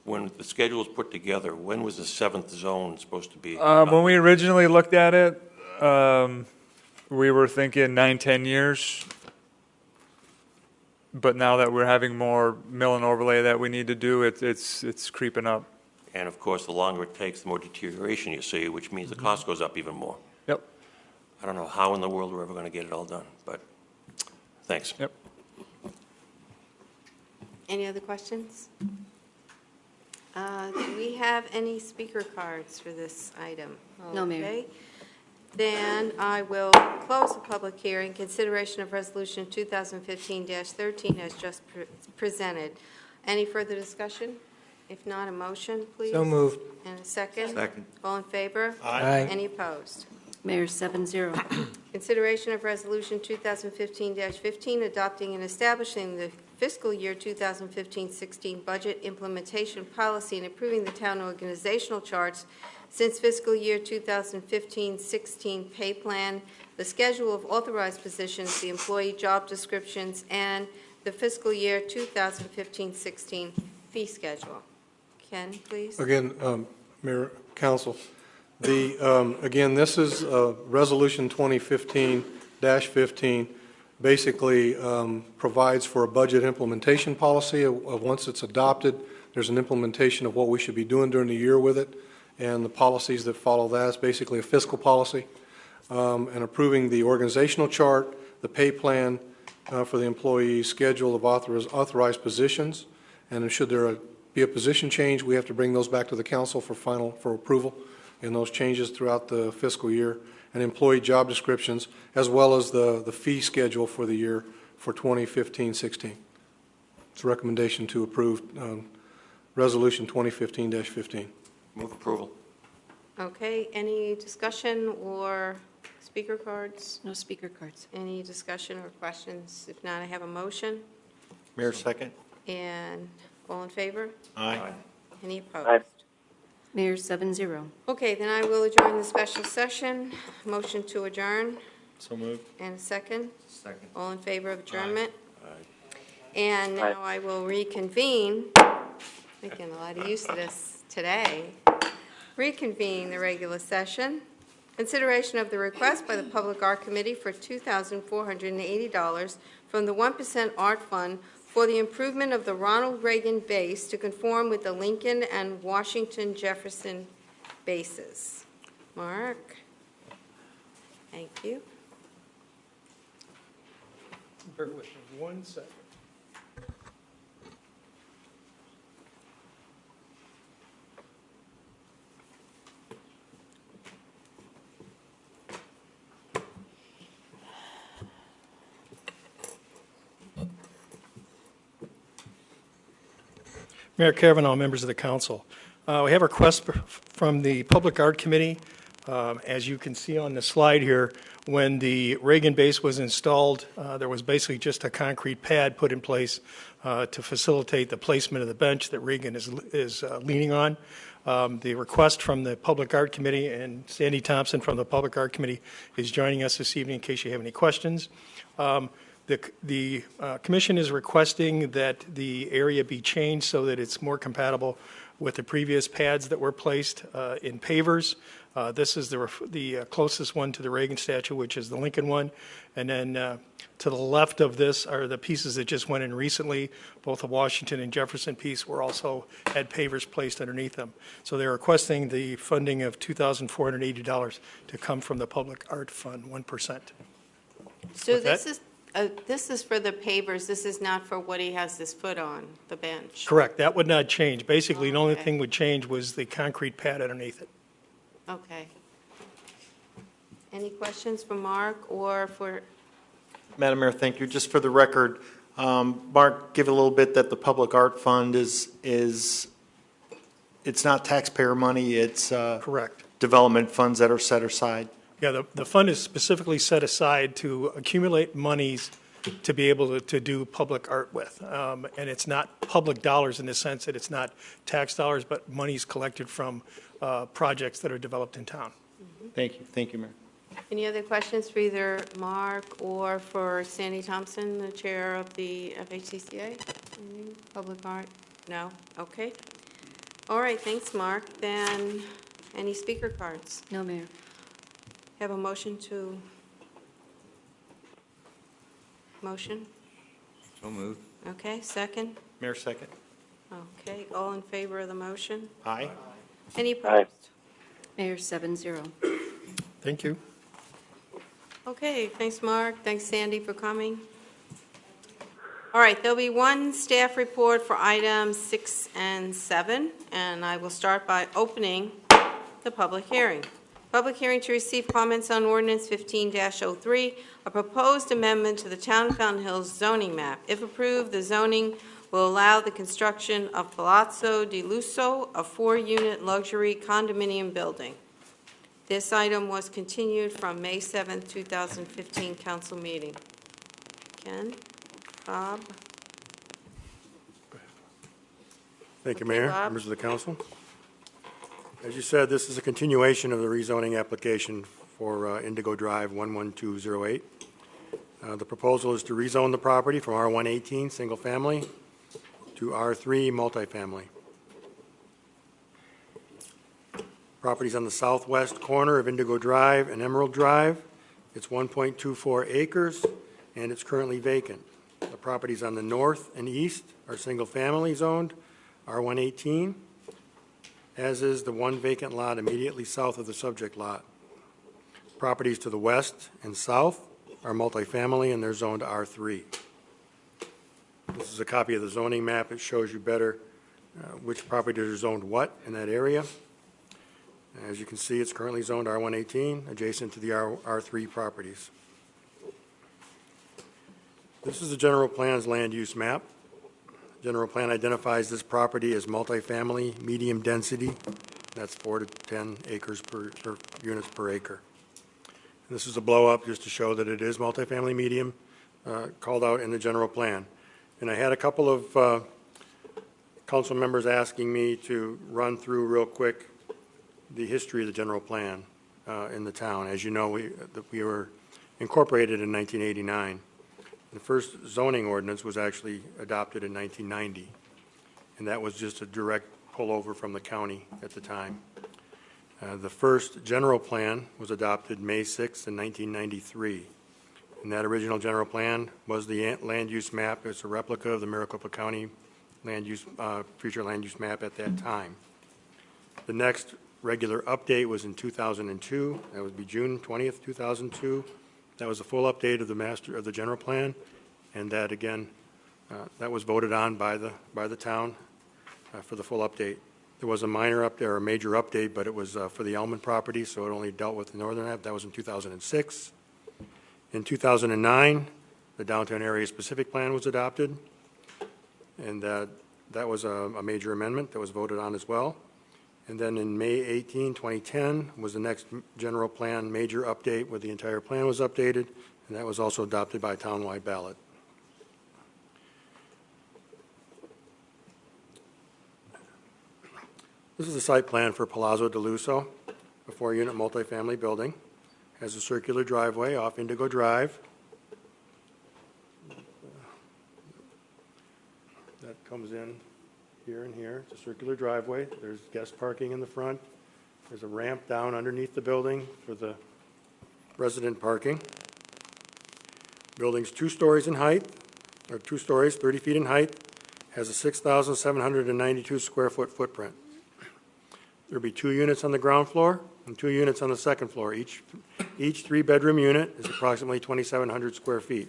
when the schedule was put together, when was the 7th zone supposed to be? When we originally looked at it, we were thinking 9-10 years. But now that we're having more mill and overlay that we need to do, it's creeping up. And of course, the longer it takes, the more deterioration you see, which means the cost goes up even more. Yep. I don't know how in the world we're ever going to get it all done, but thanks. Yep. Any other questions? Do we have any speaker cards for this item? No, Mayor. Okay. Then I will close the public hearing. Consideration of Resolution 2015-13 as just presented. Any further discussion? If not, a motion, please. So moved. And a second? Second. All in favor? Aye. Any opposed? Mayor 7-0. Consideration of Resolution 2015-15 adopting and establishing the fiscal year 2015-16 budget implementation policy and approving the town organizational charts since fiscal year 2015-16 pay plan, the schedule of authorized positions, the employee job descriptions, and the fiscal year 2015-16 fee schedule. Ken, please. Again, Mayor, Council, again, this is Resolution 2015-15. basically provides for a budget implementation policy of once it's adopted, there's an implementation of what we should be doing during the year with it, and the policies that follow that. It's basically a fiscal policy, and approving the organizational chart, the pay plan for the employees, schedule of authorized positions, and should there be a position change, we have to bring those back to the council for approval in those changes throughout the fiscal year, and employee job descriptions, as well as the fee schedule for the year for 2015-16. It's a recommendation to approve Resolution 2015-15. Move approval. Okay, any discussion or speaker cards? No speaker cards. Any discussion or questions? If not, I have a motion. Mayor, second. And all in favor? Aye. Any opposed? Aye. Mayor, 7-0. Okay, then I will adjourn the special session. Motion to adjourn, So moved. and a second. Second. All in favor of adjournment? Aye. And now I will reconvene, making a lot of use of this today. Reconvene the regular session. Consideration of the request by the Public Art Committee for $2,480 from the 1% Art Fund for the improvement of the Ronald Reagan base to conform with the Lincoln and Washington Jefferson bases. Mark? Thank you. Bear with me 1 second. Mayor Kavanaugh, members of the council. We have a request from the Public Art Committee. As you can see on the slide here, when the Reagan base was installed, there was basically just a concrete pad put in place to facilitate the placement of the bench that Reagan is leaning on. The request from the Public Art Committee, and Sandy Thompson from the Public Art Committee is joining us this evening in case you have any questions. The commission is requesting that the area be changed so that it's more compatible with the previous pads that were placed in pavers. This is the closest one to the Reagan statue, which is the Lincoln one. And then to the left of this are the pieces that just went in recently. Both the Washington and Jefferson piece were also had pavers placed underneath them. So they're requesting the funding of $2,480 to come from the Public Art Fund, 1%. So With that- this is for the pavers, this is not for what he has this foot on, the bench? Correct. That would not change. Basically, the only Okay. thing would change was the concrete pad underneath it. Okay. Any questions for Mark or for, Madam Mayor, thank you. Just for the record, Mark, give a little bit that the Public Art Fund is it's not taxpayer money, it's Correct. development funds that are set aside. Yeah, the fund is specifically set aside to accumulate monies to be able to do public art with. And it's not public dollars in the sense that it's not tax dollars, but monies collected from projects that are developed in town. Thank you. Thank you, Mayor. any other questions for either Mark or for Sandy Thompson, the chair of the FHCCA? Public art? No? Okay. All right, thanks, Mark. Then, any speaker cards? No, Mayor. Have a motion to, motion? So moved. Okay, second? Mayor, second. Okay, all in favor of the motion? Aye. Any opposed? Mayor, 7-0. Thank you. Okay, thanks, Mark. Thanks, Sandy, for coming. All right, there'll be one staff report for items 6 and 7, and I will start by opening the public hearing. Public hearing to receive comments on ordinance 15-03, a proposed amendment to the Town of Fountain Hills zoning map. If approved, the zoning will allow the construction of Palazzo di Lusso, a 4-unit luxury condominium building. This item was continued from May 7th, 2015 council meeting. Ken? Bob? Thank you, Okay, Mayor, Bob. members of the council. As you said, this is a continuation of the rezoning application for Indigo Drive 11208. The proposal is to rezone the property from R118, single family, to R3, multifamily. Property's on the southwest corner of Indigo Drive and Emerald Drive. It's 1.24 acres, and it's currently vacant. The properties on the north and east are single-family zoned, R118, as is the one vacant lot immediately south of the subject lot. Properties to the west and south are multifamily, and they're zoned R3. This is a copy of the zoning map. It shows you better which properties are zoned what in that area. As you can see, it's currently zoned R118, adjacent to the R3 properties. This is the general plan's land use map. General plan identifies this property as multifamily, medium density. That's 4 to 10 acres per units per acre. And this is a blow up just to show that it is multifamily medium, called out in the general plan. And I had a couple of council members asking me to run through real quick the history of the general plan in the town. As you know, we were incorporated in 1989. The first zoning ordinance was actually adopted in 1990, and that was just a direct pullover from the county at the time. The first general plan was adopted May 6th in 1993, and that original general plan was the land use map. It's a replica of the Maricopa County future land use map at that time. The next regular update was in 2002. That would be June 20th, 2002. That was a full update of the general plan, and that again, that was voted on by the town for the full update. There was a minor update or a major update, but it was for the Elman property, so it only dealt with the northern half. That was in 2006. In 2009, the downtown area specific plan was adopted, and that was a major amendment that was voted on as well. And then in May 18, 2010 was the next general plan major update where the entire plan was updated, and that was also adopted by a townwide ballot. This is a site plan for Palazzo de Lusso, a 4-unit multifamily building. Has a circular driveway off Indigo Drive. That comes in here and here. It's a circular driveway. There's guest parking in the front. There's a ramp down underneath the building for the resident parking. Building's 2 stories in height, or 2 stories, 30 feet in height. Has a 6,792 square foot footprint. There'll be 2 units on the ground floor and 2 units on the second floor. Each 3-bedroom unit is approximately 2,700 square feet.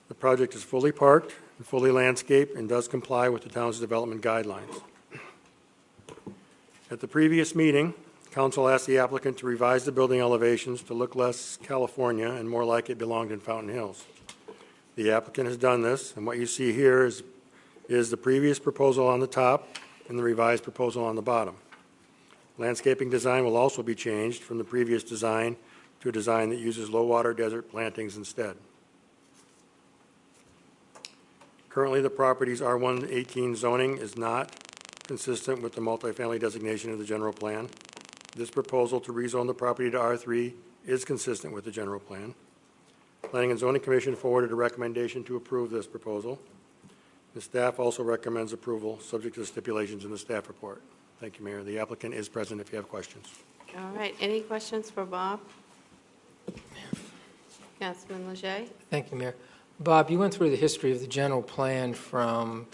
The project is fully parked and fully landscaped and does comply with the town's development guidelines. At the previous meeting, council asked the applicant to revise the building elevations to look less California and more like it belonged in Fountain Hills. The applicant has done this, and what you see here is the previous proposal on the top and the revised proposal on the bottom. Landscaping design will also be changed from the previous design to a design that uses low-water desert plantings instead. Currently, the property's R118 zoning is not consistent with the multifamily designation of the general plan. This proposal to rezone the property to R3 is consistent with the general plan. Planning and Zoning Commission forwarded a recommendation to approve this proposal. The staff also recommends approval, subject to the stipulations in the staff report. Thank you, Mayor. The applicant is present if you have questions. All right, any questions for Bob? Councilman Leger? Thank you, Mayor. Bob, you went through the history of the general plan from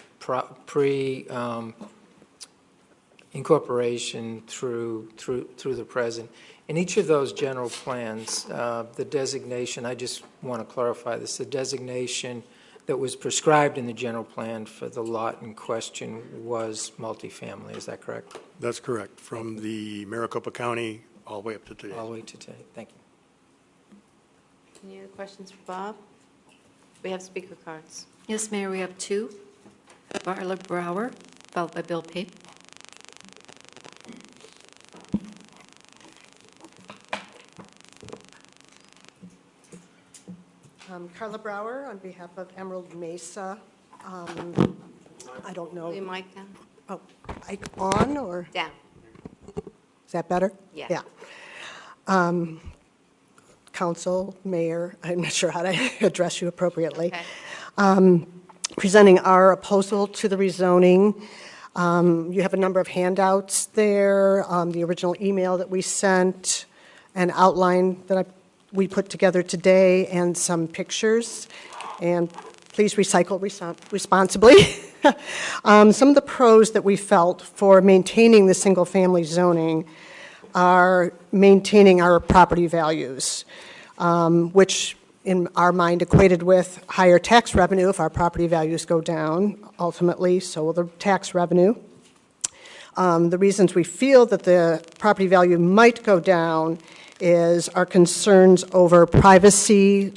incorporation through the present. In each of those general plans, the designation, I just want to clarify this, the designation that was prescribed in the general plan for the lot in question was multifamily. Is that correct? That's correct. From the Maricopa County all the way up to today. All the way to today. Thank you. Any other questions for Bob? We have speaker cards. Yes, Mayor, we have 2. Barla Brower, followed by Bill Pape. Carla Brower on behalf of Emerald Mesa. I don't know. Pull your mic down. Oh, mic on or? Down. Is that better? Yeah. Yeah. Council, Mayor, I'm not sure how to address you appropriately. Okay. Presenting our proposal to the rezoning. You have a number of handouts there, the original email that we sent, an outline that I we put together today and some pictures. And please recycle responsibly. Some of the pros that we felt for maintaining the single-family zoning are maintaining our property values, which in our mind equated with higher tax revenue. If our property values go down, ultimately, so will the tax revenue. The reasons we feel that the property value might go down is our concerns over privacy.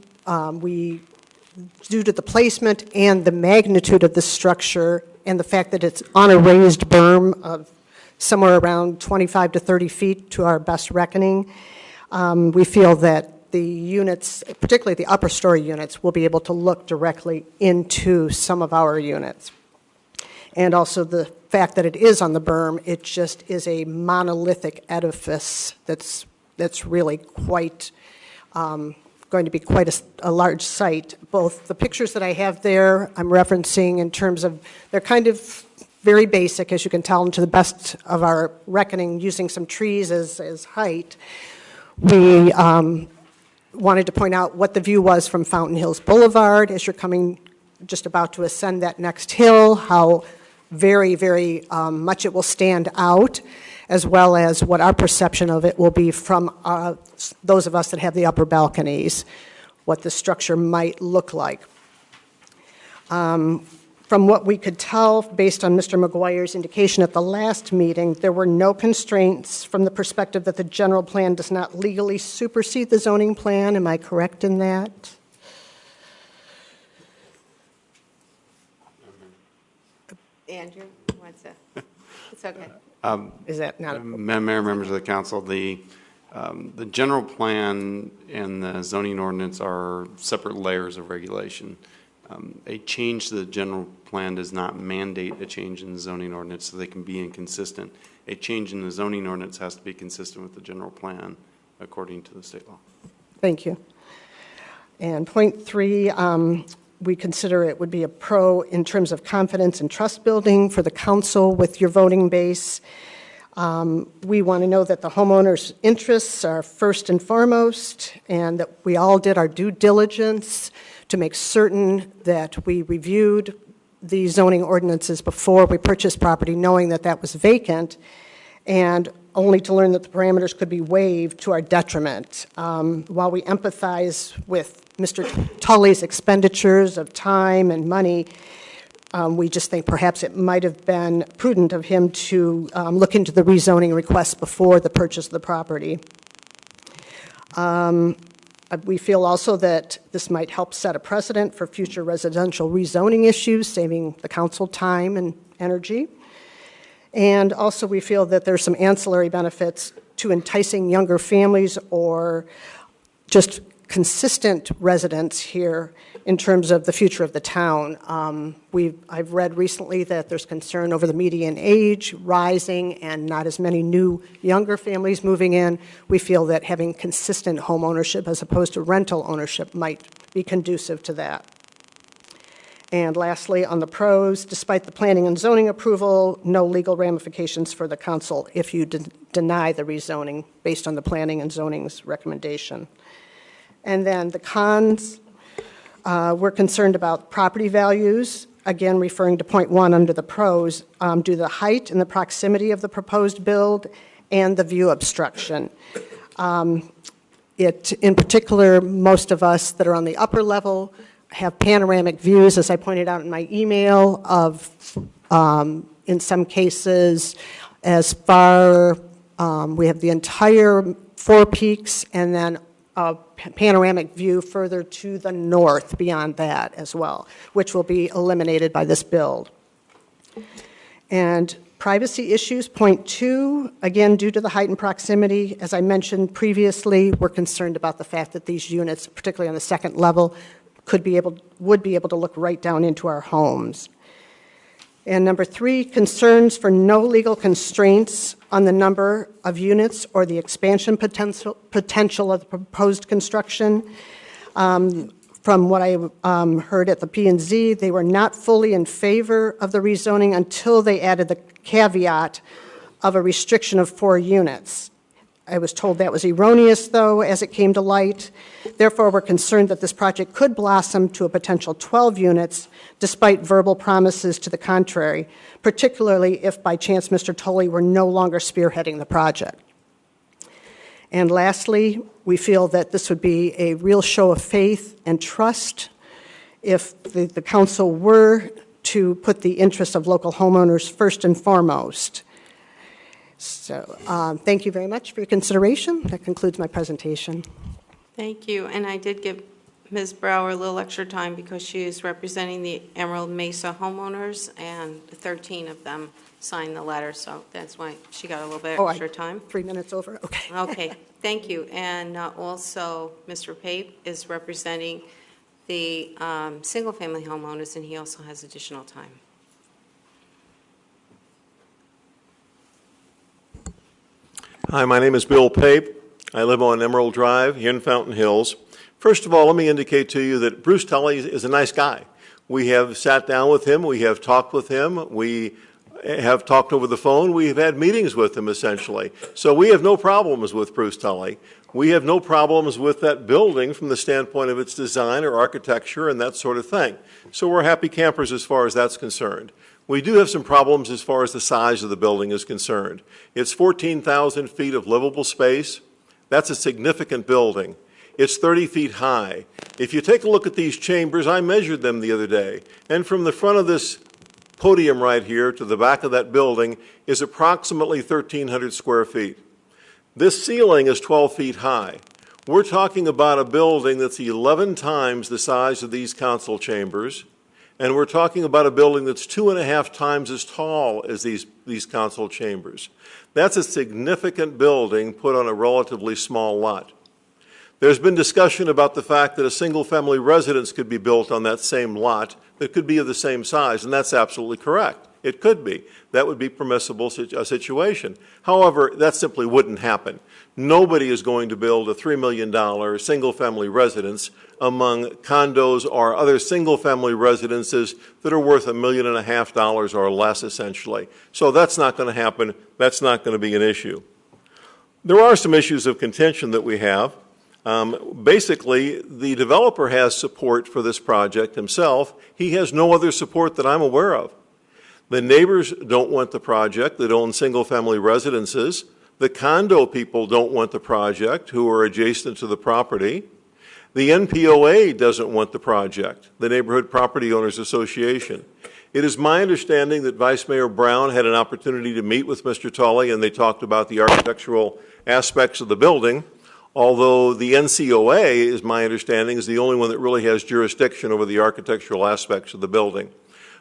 Due to the placement and the magnitude of the structure and the fact that it's on a raised berm of somewhere around 25 to 30 feet to our best reckoning, we feel that the units, particularly the upper story units, will be able to look directly into some of our units. And also the fact that it is on the berm, it just is a monolithic edifice that's really quite going to be quite a large site. Both the pictures that I have there, I'm referencing in terms of, they're kind of very basic, as you can tell, and to the best of our reckoning, using some trees as height. We wanted to point out what the view was from Fountain Hills Boulevard as you're coming, just about to ascend that next hill, how very, very much it will stand out, as well as what our perception of it will be from those of us that have the upper balconies, what the structure might look like. From what we could tell, based on Mr. McGuire's indication at the last meeting, there were no constraints from the perspective that the general plan does not legally supersede the zoning plan. Am I correct in that? Andrew, what's that? It's okay. Is that not? Madam Mayor, members of the council, the general plan and the zoning ordinance are separate layers of regulation. A change to the general plan does not mandate a change in the zoning ordinance, so they can be inconsistent. A change in the zoning ordinance has to be consistent with the general plan according to the state law. Thank you. And point 3, we consider it would be a pro in terms of confidence and trust building for the council with your voting base. We want to know that the homeowners' interests are first and foremost, and that we all did our due diligence to make certain that we reviewed the zoning ordinances before we purchased property, knowing that that was vacant, and only to learn that the parameters could be waived to our detriment. While we empathize with Mr. Tully's expenditures of time and money, we just think perhaps it might have been prudent of him to look into the rezoning request before the purchase of the property. We feel also that this might help set a precedent for future residential rezoning issues, saving the council time and energy. And also we feel that there's some ancillary benefits to enticing younger families or just consistent residents here in terms of the future of the town. I've read recently that there's concern over the median age rising and not as many new younger families moving in. We feel that having consistent home ownership as opposed to rental ownership might be conducive to that. And lastly, on the pros, despite the planning and zoning approval, no legal ramifications for the council if you deny the rezoning based on the planning and zoning's recommendation. And then the cons, we're concerned about property values, again referring to point 1 under the pros, due to the height and the proximity of the proposed build and the view obstruction. In particular, most of us that are on the upper level have panoramic views, as I pointed out in my email, of, in some cases, as far, we have the entire Four Peaks and then a panoramic view further to the north beyond that as well, which will be eliminated by this build. And privacy issues, point 2, again, due to the height and proximity, as I mentioned previously, we're concerned about the fact that these units, particularly on the second level, would be able to look right down into our homes. And number 3, concerns for no legal constraints on the number of units or the expansion potential of the proposed construction. From what I heard at the P&Z, they were not fully in favor of the rezoning until they added the caveat of a restriction of 4 units. I was told that was erroneous, though, as it came to light. Therefore, we're concerned that this project could blossom to a potential 12 units, despite verbal promises to the contrary, particularly if by chance Mr. Tully were no longer spearheading the project. And lastly, we feel that this would be a real show of faith and trust if the council were to put the interests of local homeowners first and foremost. So thank you very much for your consideration. That concludes my presentation. Thank you. And I did give Ms. Brower a little extra time because she is representing the Emerald Mesa homeowners, and 13 of them signed the letter, so that's why she got a little bit extra time. 3 minutes over? Okay. Okay, thank you. And also, Mr. Pape is representing the single-family homeowners, and he also has additional time. Hi, my name is Bill Pape. I live on Emerald Drive here in Fountain Hills. First of all, let me indicate to you that Bruce Tully is a nice guy. We have sat down with him. We have talked with him. We have talked over the phone. We have had meetings with him, essentially. So we have no problems with Bruce Tully. We have no problems with that building from the standpoint of its design or architecture and that sort of thing. So we're happy campers as far as that's concerned. We do have some problems as far as the size of the building is concerned. It's 14,000 feet of livable space. That's a significant building. It's 30 feet high. If you take a look at these chambers, I measured them the other day, and from the front of this podium right here to the back of that building is approximately 1,300 square feet. This ceiling is 12 feet high. We're talking about a building that's 11 times the size of these council chambers, and we're talking about a building that's 2.5 times as tall as these council chambers. That's a significant building put on a relatively small lot. There's been discussion about the fact that a single-family residence could be built on that same lot that could be of the same size, and that's absolutely correct. It could be. That would be permissible situation. However, that simply wouldn't happen. Nobody is going to build a $3 million single-family residence among condos or other single-family residences that are worth $1.5 million or less, essentially. So that's not going to happen. That's not going to be an issue. There are some issues of contention that we have. Basically, the developer has support for this project himself. He has no other support that I'm aware of. The neighbors don't want the project that own single-family residences. The condo people don't want the project who are adjacent to the property. The NPOA doesn't want the project, the Neighborhood Property Owners Association. It is my understanding that Vice Mayor Brown had an opportunity to meet with Mr. Tully, and they talked about the architectural aspects of the building, although the NCOA, is my understanding, is the only one that really has jurisdiction over the architectural aspects of the building.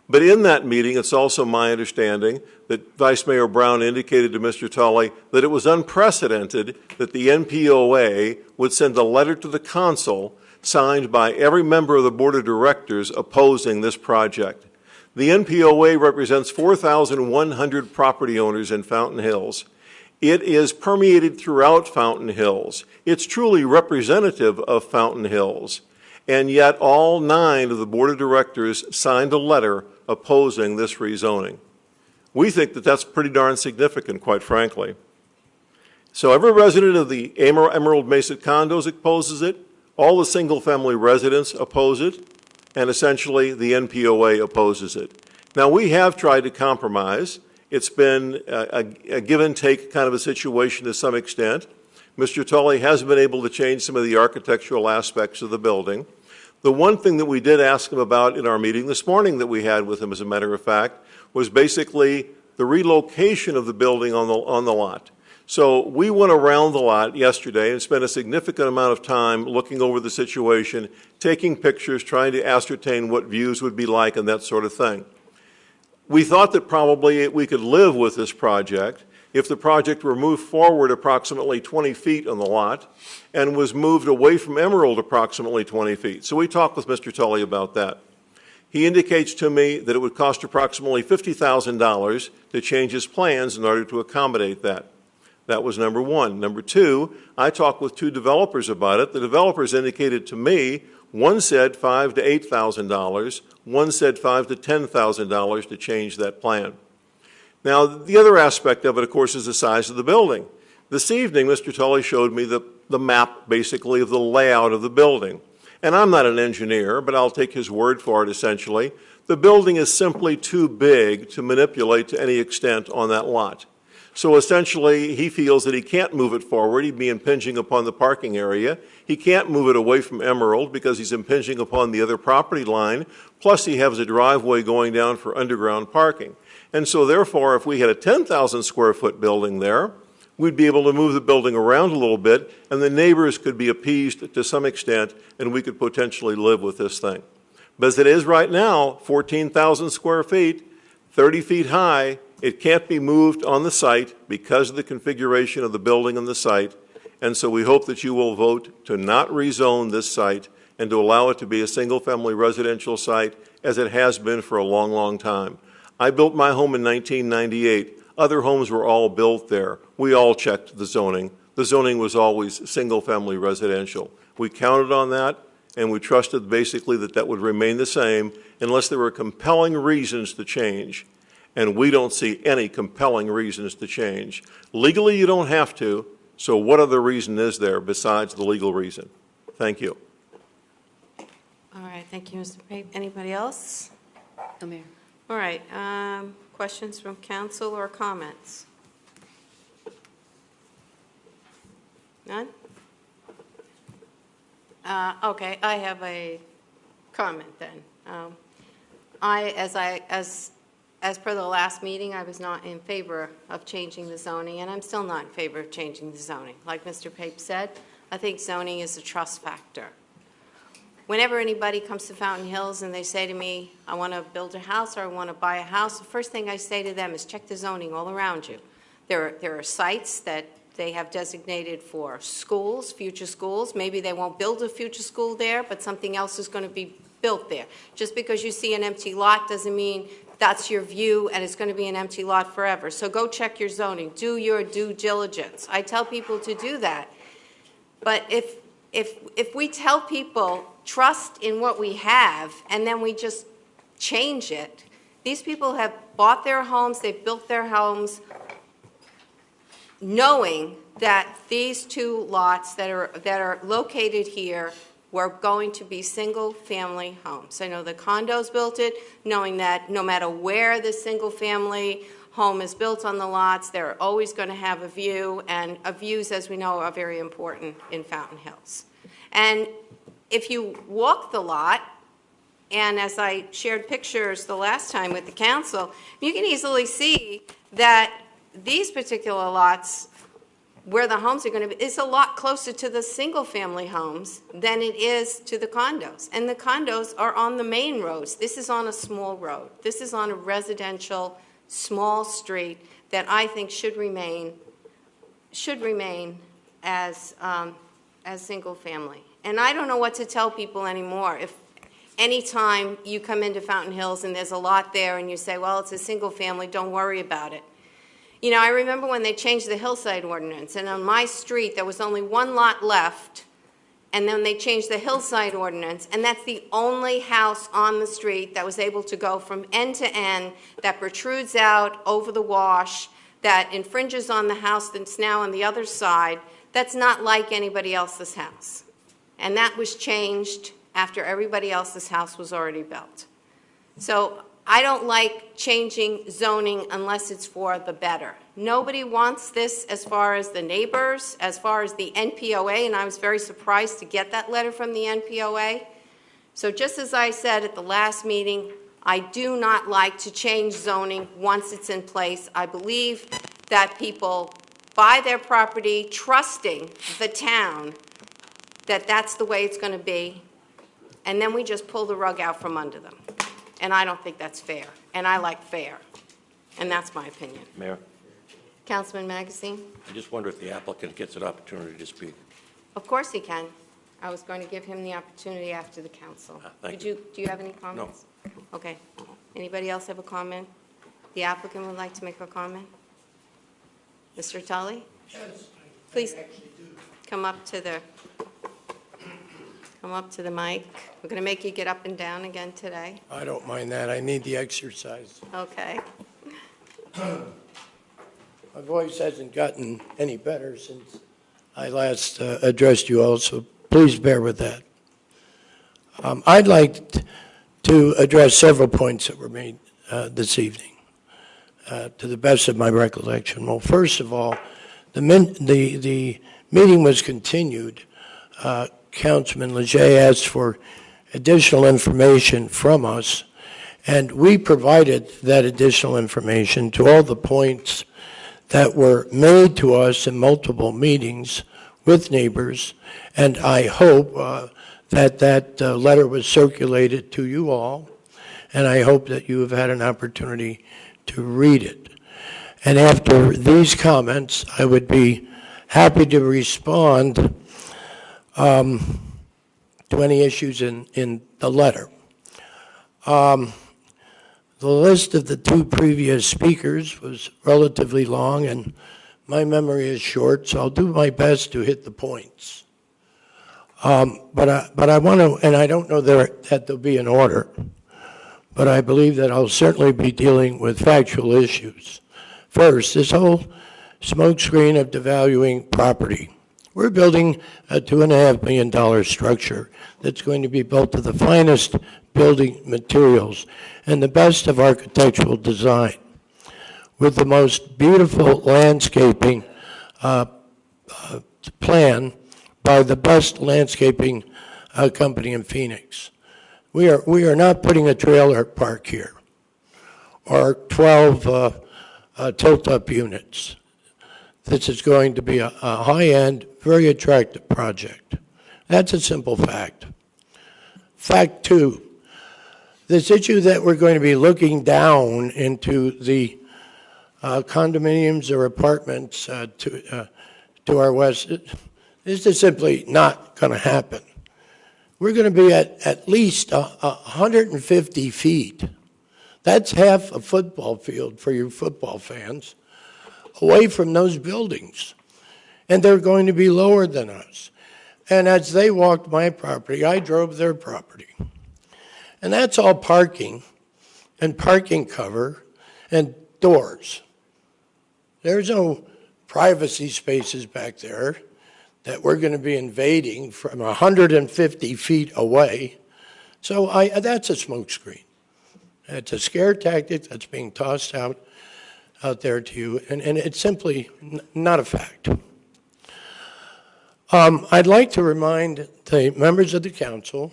But in that meeting, it's also my understanding that Vice Mayor Brown indicated to Mr. Tully that it was unprecedented that the NPOA would send a letter to the council signed by every member of the board of directors opposing this project. The NPOA represents 4,100 property owners in Fountain Hills. It is permeated throughout Fountain Hills. It's truly representative of Fountain Hills. And yet all 9 of the board of directors signed a letter opposing this rezoning. We think that that's pretty darn significant, quite frankly. So every resident of the Emerald Mesa condos opposes it, all the single-family residents oppose it, and essentially the NPOA opposes it. Now, we have tried to compromise. It's been a give-and-take kind of a situation to some extent. Mr. Tully has been able to change some of the architectural aspects of the building. The one thing that we did ask him about in our meeting this morning that we had with him, as a matter of fact, was basically the relocation of the building on the lot. So we went around the lot yesterday and spent a significant amount of time looking over the situation, taking pictures, trying to ascertain what views would be like and that sort of thing. We thought that probably we could live with this project if the project were moved forward approximately 20 feet on the lot and was moved away from Emerald approximately 20 feet. So we talked with Mr. Tully about that. He indicates to me that it would cost approximately $50,000 to change his plans in order to accommodate that. That was number one. Number two, I talked with 2 developers about it. The developers indicated to me, one said $5,000 to $8,000, one said $5,000 to $10,000 to change that plan. Now, the other aspect of it, of course, is the size of the building. This evening, Mr. Tully showed me the map, basically, of the layout of the building. And I'm not an engineer, but I'll take his word for it, essentially. The building is simply too big to manipulate to any extent on that lot. So essentially, he feels that he can't move it forward. He'd be impinging upon the parking area. He can't move it away from Emerald because he's impinging upon the other property line. Plus, he has a driveway going down for underground parking. And so therefore, if we had a 10,000 square foot building there, we'd be able to move the building around a little bit, and the neighbors could be appeased to some extent, and we could potentially live with this thing. But as it is right now, 14,000 square feet, 30 feet high, it can't be moved on the site because of the configuration of the building on the site. And so we hope that you will vote to not rezone this site and to allow it to be a single-family residential site as it has been for a long, long time. I built my home in 1998. Other homes were all built there. We all checked the zoning. The zoning was always single-family residential. We counted on that, and we trusted basically that that would remain the same unless there were compelling reasons to change. And we don't see any compelling reasons to change. Legally, you don't have to, so what other reason is there besides the legal reason? Thank you. All right, thank you, Mr. Pape. Anybody else? No, Mayor. All right, questions from council or comments? None? Okay, I have a comment then. As per the last meeting, I was not in favor of changing the zoning, and I'm still not in favor of changing the zoning. Like Mr. Pape said, I think zoning is a trust factor. Whenever anybody comes to Fountain Hills and they say to me, I want to build a house or I want to buy a house, the first thing I say to them is check the zoning all around you. There are sites that they have designated for schools, future schools. Maybe they won't build a future school there, but something else is going to be built there. Just because you see an empty lot doesn't mean that's your view and it's going to be an empty lot forever. So go check your zoning. Do your due diligence. I tell people to do that. But if we tell people trust in what we have and then we just change it, these people have bought their homes, they've built their homes knowing that these two lots that are located here were going to be single-family homes. I know the condos built it, knowing that no matter where the single-family home is built on the lots, they're always going to have a view, and views, as we know, are very important in Fountain Hills. And if you walk the lot, and as I shared pictures the last time with the council, you can easily see that these particular lots where the homes are going to be is a lot closer to the single-family homes than it is to the condos. And the condos are on the main roads. This is on a small road. This is on a residential, small street that I think should remain as single-family. And I don't know what to tell people anymore. If anytime you come into Fountain Hills and there's a lot there and you say, well, it's a single-family, don't worry about it. You know, I remember when they changed the hillside ordinance, and on my street there was only one lot left, and then they changed the hillside ordinance, and that's the only house on the street that was able to go from end to end, that protrudes out over the wash, that infringes on the house that's now on the other side, that's not like anybody else's house. And that was changed after everybody else's house was already built. So I don't like changing zoning unless it's for the better. Nobody wants this as far as the neighbors, as far as the NPOA, and I was very surprised to get that letter from the NPOA. So just as I said at the last meeting, I do not like to change zoning once it's in place. I believe that people buy their property trusting the town that that's the way it's going to be, and then we just pull the rug out from under them. And I don't think that's fair. And I like fair. And that's my opinion. Mayor, Councilman Magazine? I just wonder if the applicant gets an opportunity to speak. Of course he can. I was going to give him the opportunity after the council. Thank you. Do you have any comments? No. Okay. Anybody else have a comment? The applicant would like to make a comment? Mr. Tully? Yes, please come up to the mic. We're going to make you get up and down again today. I don't mind that. I need the exercise. Okay. voice hasn't gotten any better since I last addressed you all, so please bear with that. I'd like to address several points that were made this evening, to the best of my recollection. Well, first of all, the meeting was continued. Councilman Leger asked for additional information from us, and we provided that additional information to all the points that were made to us in multiple meetings with neighbors, and I hope that letter was circulated to you all, and I hope that you have had an opportunity to read it. And after these comments, I would be happy to respond to any issues in the letter. The list of the two previous speakers was relatively long, and my memory is short, so I'll do my best to hit the points. But I want to, and I don't know that there'll be an order, but I believe that I'll certainly be dealing with factual issues. First, this whole smokescreen of devaluing property. We're building a $2.5 million structure that's going to be built to the finest building materials and the best of architectural design, with the most beautiful landscaping plan by the best landscaping company in Phoenix. We are not putting a trailer park here or 12 tilt-up units. This is going to be a high-end, very attractive project. That's a simple fact. Fact two, this issue that we're going to be looking down into the condominiums or apartments to our west, this is simply not going to happen. We're going to be at least 150 feet. That's half a football field for you football fans, away from those buildings. And they're going to be lower than us. And as they walked my property, I drove their property. And that's all parking and parking cover and doors. There's no privacy spaces back there that we're going to be invading from 150 feet away. So that's a smokescreen. It's a scare tactic that's being tossed out there to you, and it's simply not a fact. I'd like to remind the members of the council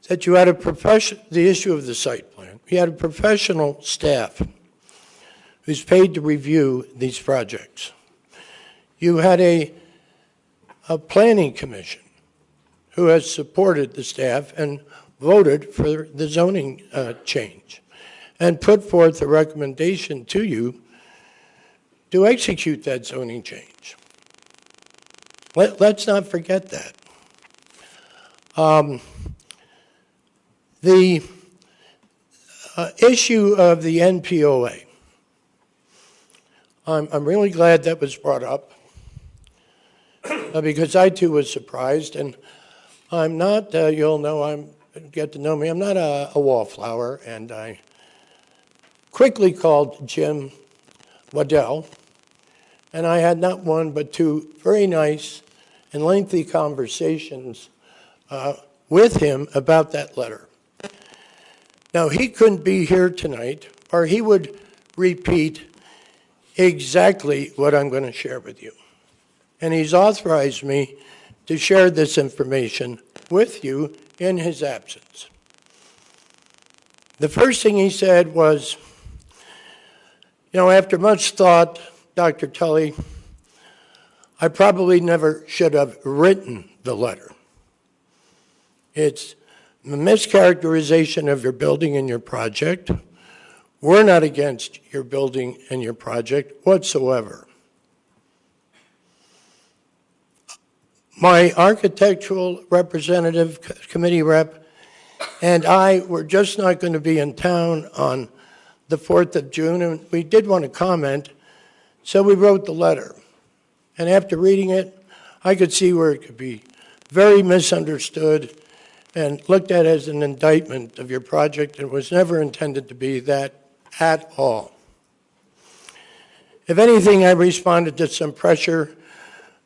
that you had the issue of the site plan. You had a professional staff who's paid to review these projects. You had a planning commission who has supported the staff and voted for the zoning change and put forth a recommendation to you to execute that zoning change. Let's not forget that. The issue of the NPOA, I'm really glad that was brought up because I too was surprised, and I'm not, you'll know, get to know me, I'm not a wallflower, and I quickly called Jim Waddell, and I had not one but two very nice and lengthy conversations with him about that letter. Now, he couldn't be here tonight, or he would repeat exactly what I'm going to share with you. And he's authorized me to share this information with you in his absence. The first thing he said was, you know, after much thought, Dr. Tully, I probably never should have written the letter. It's a mischaracterization of your building and your project. We're not against your building and your project whatsoever. My architectural representative, committee rep, and I were just not going to be in town on the 4th of June, and we did want to comment, so we wrote the letter. And after reading it, I could see where it could be very misunderstood and looked at as an indictment of your project. It was never intended to be that at all. If anything, I responded to some pressure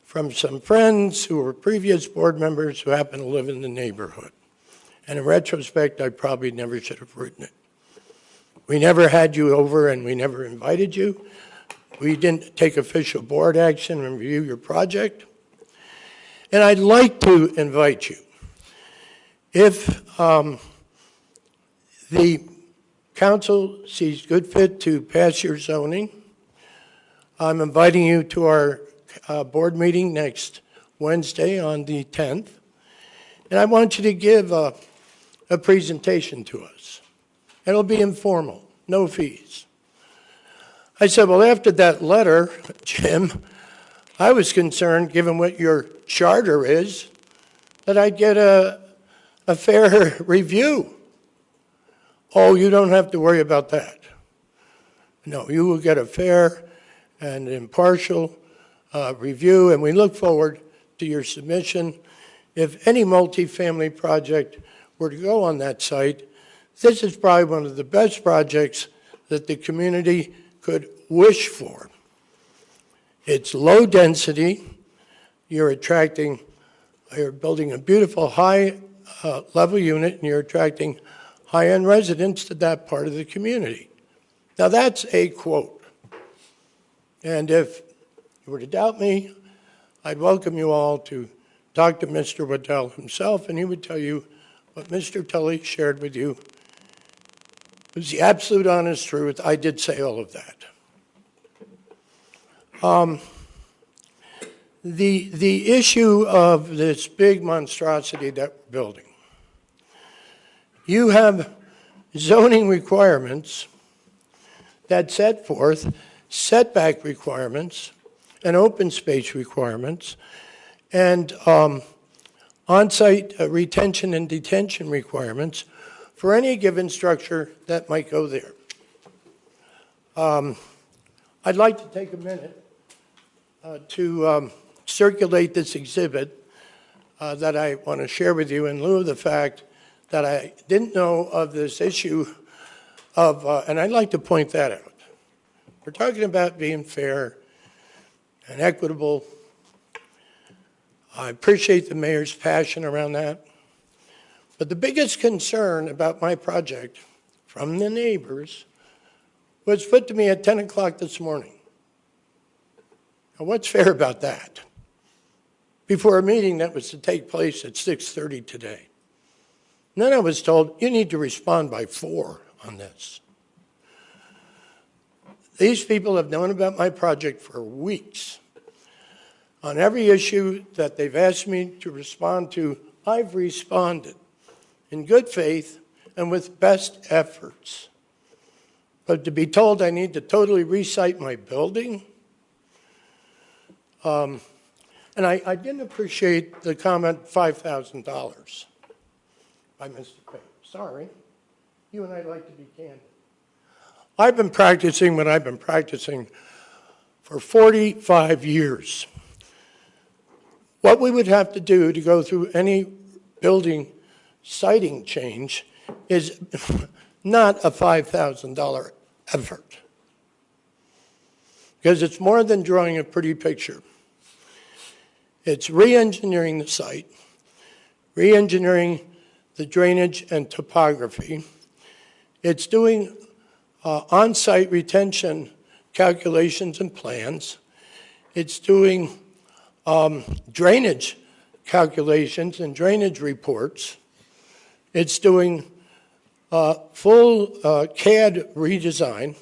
from some friends who were previous board members who happen to live in the neighborhood. And in retrospect, I probably never should have written it. We never had you over and we never invited you. We didn't take official board action and review your project. And I'd like to invite you, if the council sees good fit to pass your zoning, I'm inviting you to our board meeting next Wednesday on the 10th. And I want you to give a presentation to us. It'll be informal, no fees. I said, well, after that letter, Jim, I was concerned, given what your charter is, that I'd get a fair review. Oh, you don't have to worry about that. No, you will get a fair and impartial review, and we look forward to your submission. If any multifamily project were to go on that site, this is probably one of the best projects that the community could wish for. It's low density. You're building a beautiful high level unit, and you're attracting high-end residents to that part of the community. Now that's a quote. And if you were to doubt me, I'd welcome you all to talk to Mr. Waddell himself, and he would tell you what Mr. Tully shared with you. It was the absolute honest truth. I did say all of that. The issue of this big monstrosity that we're building. You have zoning requirements that set forth setback requirements and open space requirements and on-site retention and detention requirements for any given structure that might go there. I'd like to take a minute to circulate this exhibit that I want to share with you in lieu of the fact that I didn't know of this issue of, and I'd like to point that out. We're talking about being fair and equitable. I appreciate the mayor's passion around that. But the biggest concern about my project from the neighbors was put to me at 10 o'clock this morning. Now, what's fair about that? Before a meeting that was to take place at 6:30 today. And then I was told, you need to respond by 4 on this. These people have known about my project for weeks. On every issue that they've asked me to respond to, I've responded in good faith and with best efforts. But to be told I need to totally recite my building, and I didn't appreciate the comment $5,000 by Mr. Payne. Sorry, you and I like to be candid. I've been practicing what I've been practicing for 45 years. What we would have to do to go through any building siting change is not a $5,000 effort. Because it's more than drawing a pretty picture. It's re-engineering the site, re-engineering the drainage and topography. It's doing on-site retention calculations and plans. It's doing drainage calculations and drainage reports. It's doing full CAD redesign.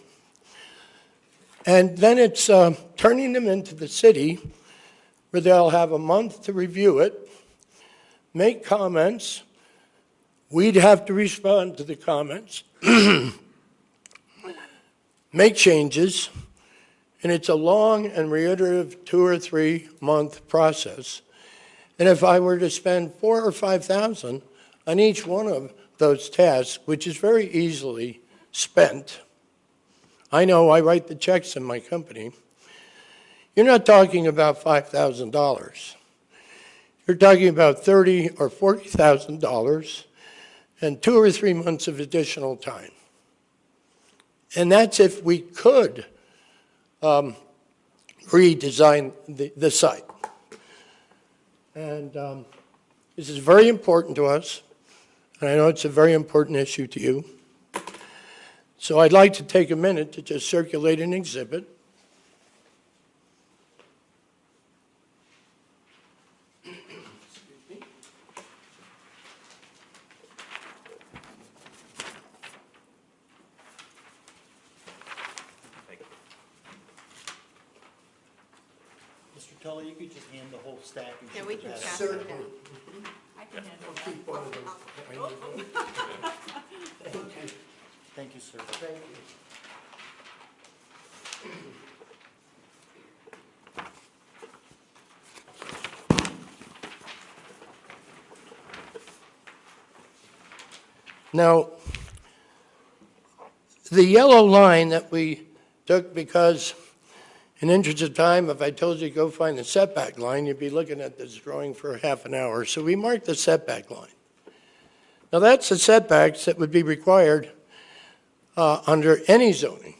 And then it's turning them into the city where they'll have a month to review it, make comments. We'd have to respond to the comments, make changes, and it's a long and reiterative 2 or 3 month process. And if I were to spend $4,000 or $5,000 on each one of those tasks, which is very easily spent, I know I write the checks in my company, you're not talking about $5,000. You're talking about $30,000 or $40,000 and 2 or 3 months of additional time. And that's if we could redesign the site. And this is very important to us, and I know it's a very important issue to you. So I'd like to take a minute to just circulate an exhibit. Mr. Tully, you could just hand the whole stack. And Yeah, we can pass pass it. it down. I can handle Keep one of them. Thank you, sir. Thank you. Now, the yellow line that we took, because in interest of time, if I told you to go find the setback line, you'd be looking at this drawing for half an hour. So we marked the setback line. Now, that's the setbacks that would be required under any zoning.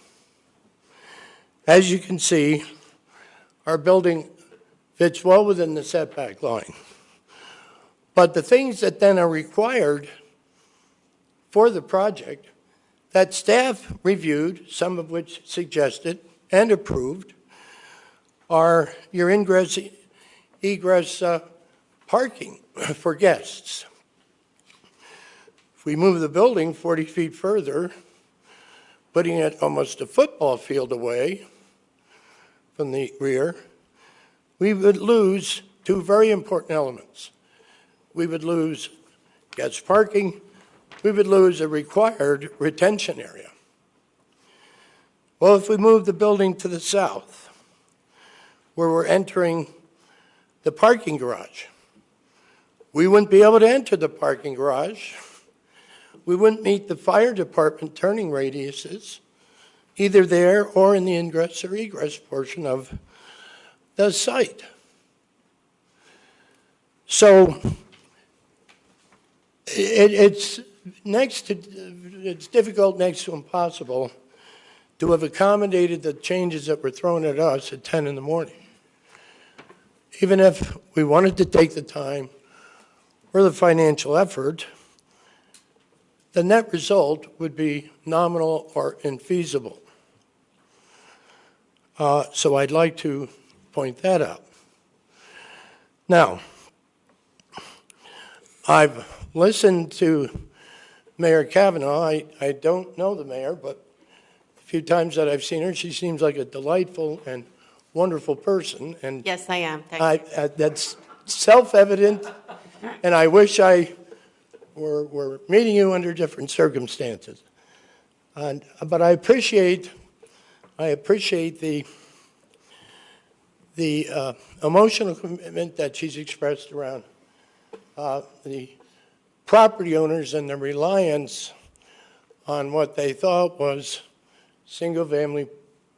As you can see, our building fits well within the setback line. But the things that then are required for the project that staff reviewed, some of which suggested and approved, are your ingress, egress parking for guests. If we move the building 40 feet further, putting it almost a football field away from the rear, we would lose two very important elements. We would lose guest parking, we would lose a required retention area. Well, if we move the building to the south, where we're entering the parking garage, we wouldn't be able to enter the parking garage. We wouldn't meet the fire department turning radiuses, either there or in the ingress or egress portion of the site. So it's difficult, next to impossible, to have accommodated the changes that were thrown at us at 10 in the morning. Even if we wanted to take the time or the financial effort, the net result would be nominal or infeasible. So I'd like to point that out. Now, I've listened to Mayor Kavanaugh. I don't know the mayor, but a few times that I've seen her, she seems like a delightful and wonderful person. And Yes, I am. Thank you. that's self-evident, and I wish I were meeting you under different circumstances. But I appreciate the emotional commitment that she's expressed around the property owners and the reliance on what they thought was single-family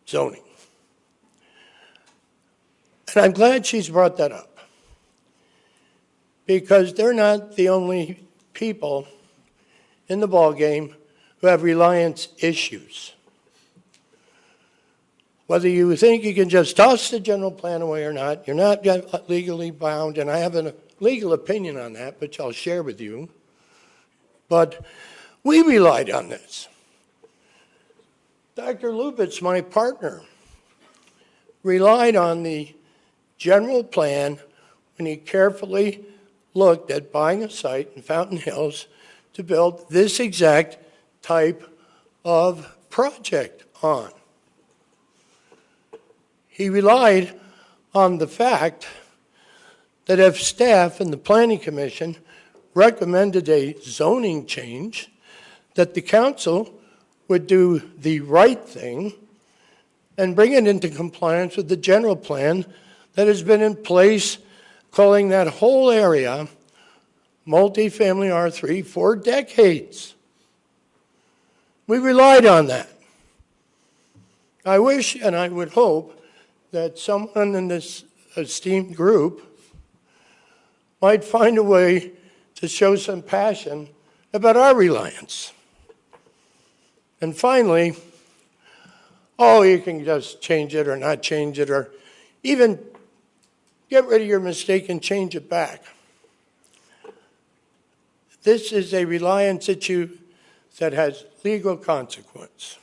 zoning. And I'm glad she's brought that up, because they're not the only people in the ballgame who have reliance issues. Whether you think you can just toss the general plan away or not, you're not legally bound, and I have a legal opinion on that, which I'll share with you. But we relied on this. Dr. Lubitz, my partner, relied on the general plan when he carefully looked at buying a site in Fountain Hills to build this exact type of project on. He relied on the fact that if staff and the Planning Commission recommended a zoning change, that the council would do the right thing and bring it into compliance with the general plan that has been in place, calling that whole area multifamily R3 for decades. We relied on that. I wish and I would hope that someone in this esteemed group might find a way to show some passion about our reliance. And finally, oh, you can just change it or not change it, or even get rid of your mistake and change it back. This is a reliance issue that has legal consequence.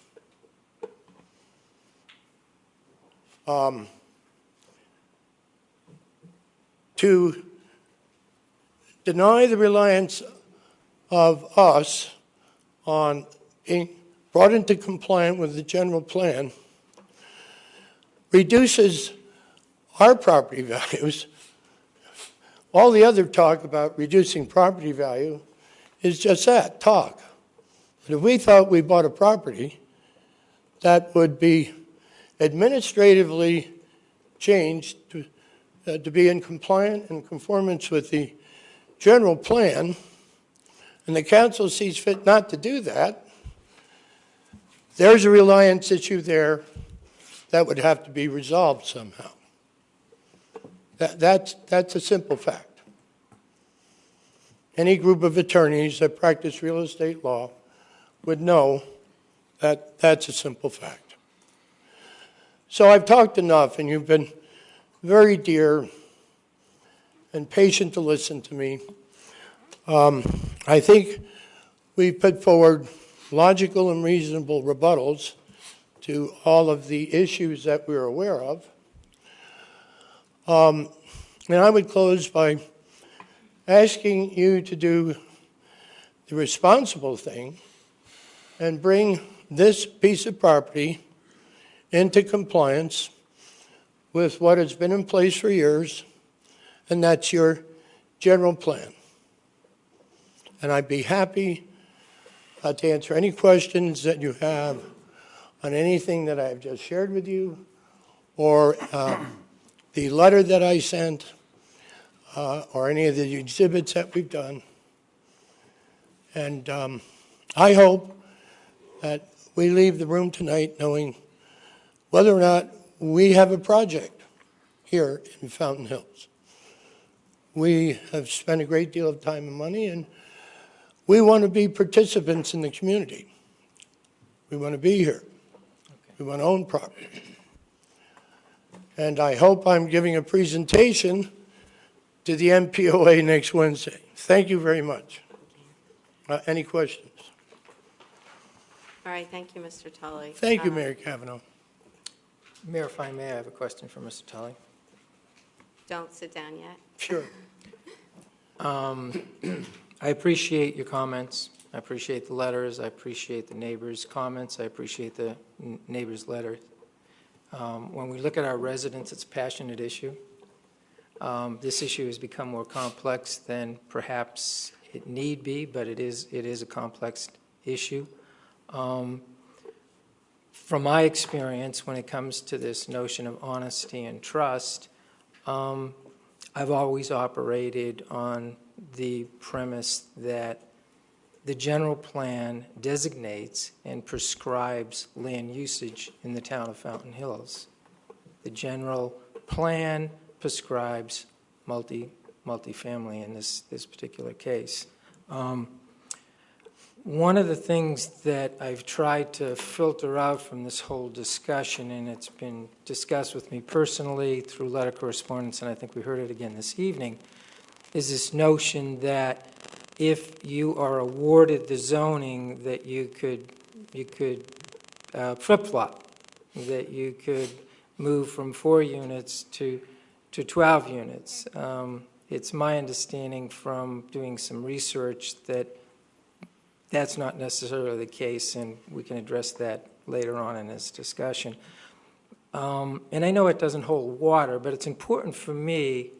To deny the reliance of us on being brought into compliance with the general plan reduces our property values. All the other talk about reducing property value is just that, talk. But if we thought we bought a property that would be administratively changed to be in compliance and conformance with the general plan, and the council sees fit not to do that, there's a reliance issue there that would have to be resolved somehow. That's a simple fact. Any group of attorneys that practice real estate law would know that that's a simple fact. So I've talked enough, and you've been very dear and patient to listen to me. I think we've put forward logical and reasonable rebuttals to all of the issues that we're aware of. And I would close by asking you to do the responsible thing and bring this piece of property into compliance with what has been in place for years, and that's your general plan. And I'd be happy to answer any questions that you have on anything that I've just shared with you, or the letter that I sent, or any of the exhibits that we've done. And I hope that we leave the room tonight knowing whether or not we have a project here in Fountain Hills. We have spent a great deal of time and money, and we want to be participants in the community. We want to be here. We want to own property. And I hope I'm giving a presentation to the MPOA next Wednesday. Thank you very much. Any questions? All right, thank you, Mr. Tully. Thank you, Mayor Kavanaugh. Mayor, if I may, I have a question for Mr. Tully. Don't sit down yet. Sure. I appreciate your comments. I appreciate the letters. I appreciate the neighbors' comments. I appreciate the neighbors' letters. When we look at our residents, it's a passionate issue. This issue has become more complex than perhaps it need be, but it is a complex issue. From my experience, when it comes to this notion of honesty and trust, I've always operated on the premise that the general plan designates and prescribes land usage in the town of Fountain Hills. The general plan prescribes multifamily in this particular case. One of the things that I've tried to filter out from this whole discussion, and it's been discussed with me personally through letter correspondence, and I think we heard it again this evening, is this notion that if you are awarded the zoning, that you could flip-flop, that you could move from 4 units to 12 units. It's my understanding from doing some research that that's not necessarily the case, and we can address that later on in this discussion. And I know it doesn't hold water, but it's important for me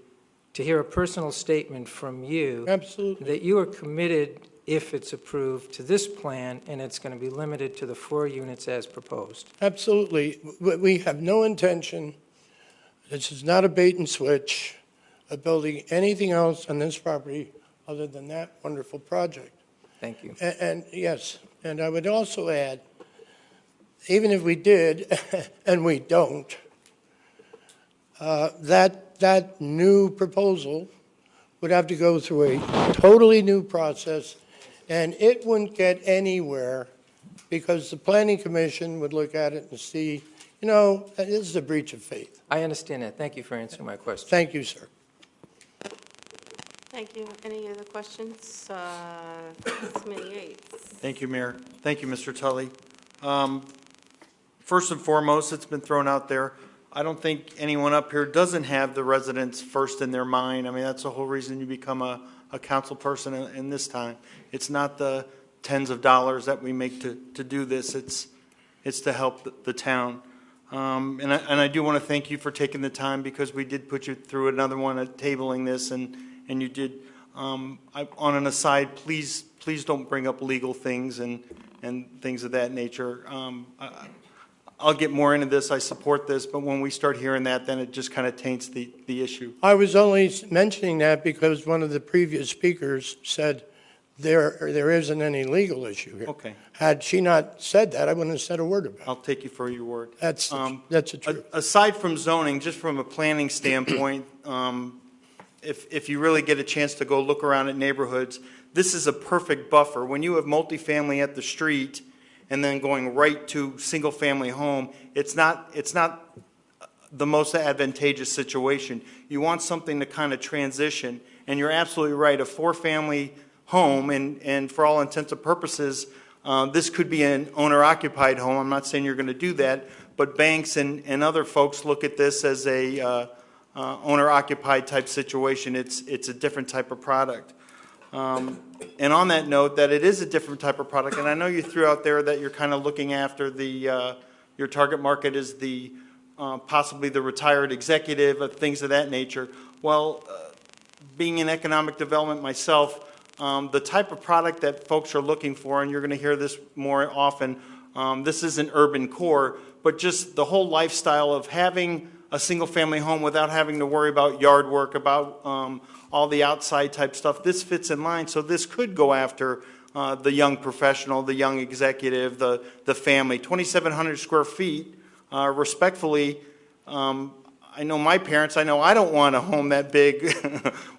to hear a personal statement from you. Absolutely. That you are committed, if it's approved, to this plan, and it's going to be limited to the 4 units as proposed. Absolutely. We have no intention, this is not a bait and switch, of building anything else on this property other than that wonderful project. Thank you. And yes, and I would also add, even if we did, and we don't, that new proposal would have to go through a totally new process, and it wouldn't get anywhere because the Planning Commission would look at it and see, You know, this is a breach of faith. I understand that. Thank you for answering my question. Thank you, sir. Thank you. Any other questions? Councilman Yates. Thank you, Mayor. Thank you, Mr. Tully. First and foremost, it's been thrown out there, I don't think anyone up here doesn't have the residents first in their mind. I mean, that's the whole reason you become a council person in this time. It's not the tens of dollars that we make to do this. It's to help the town. And I do want to thank you for taking the time, because we did put you through another one at tabling this, and you did. On an aside, please don't bring up legal things and things of that nature. I'll get more into this. I support this, but when we start hearing that, then it just kind of taints the issue. I was only mentioning that because one of the previous speakers said there isn't any legal issue here. Okay. Had she not said that, I wouldn't have said a word about it. I'll take you for your word. That's the truth. Aside from zoning, just from a planning standpoint, if you really get a chance to go look around at neighborhoods, this is a perfect buffer. When you have multifamily at the street and then going right to single-family home, it's not the most advantageous situation. You want something to kind of transition, and you're absolutely right. A four-family home, and for all intents and purposes, this could be an owner-occupied home. I'm not saying you're going to do that, but banks and other folks look at this as a owner-occupied type situation. It's a different type of product. And on that note, that it is a different type of product, and I know you threw out there that you're kind of looking after your target market is the possibly the retired executive, things of that nature. Well, being in economic development myself, the type of product that folks are looking for, and you're going to hear this more often, this isn't urban core, but just the whole lifestyle of having a single-family home without having to worry about yard work, about all the outside type stuff. This fits in line, so this could go after the young professional, the young executive, the family. 2,700 square feet, respectfully, I know my parents, I know I don't want a home that big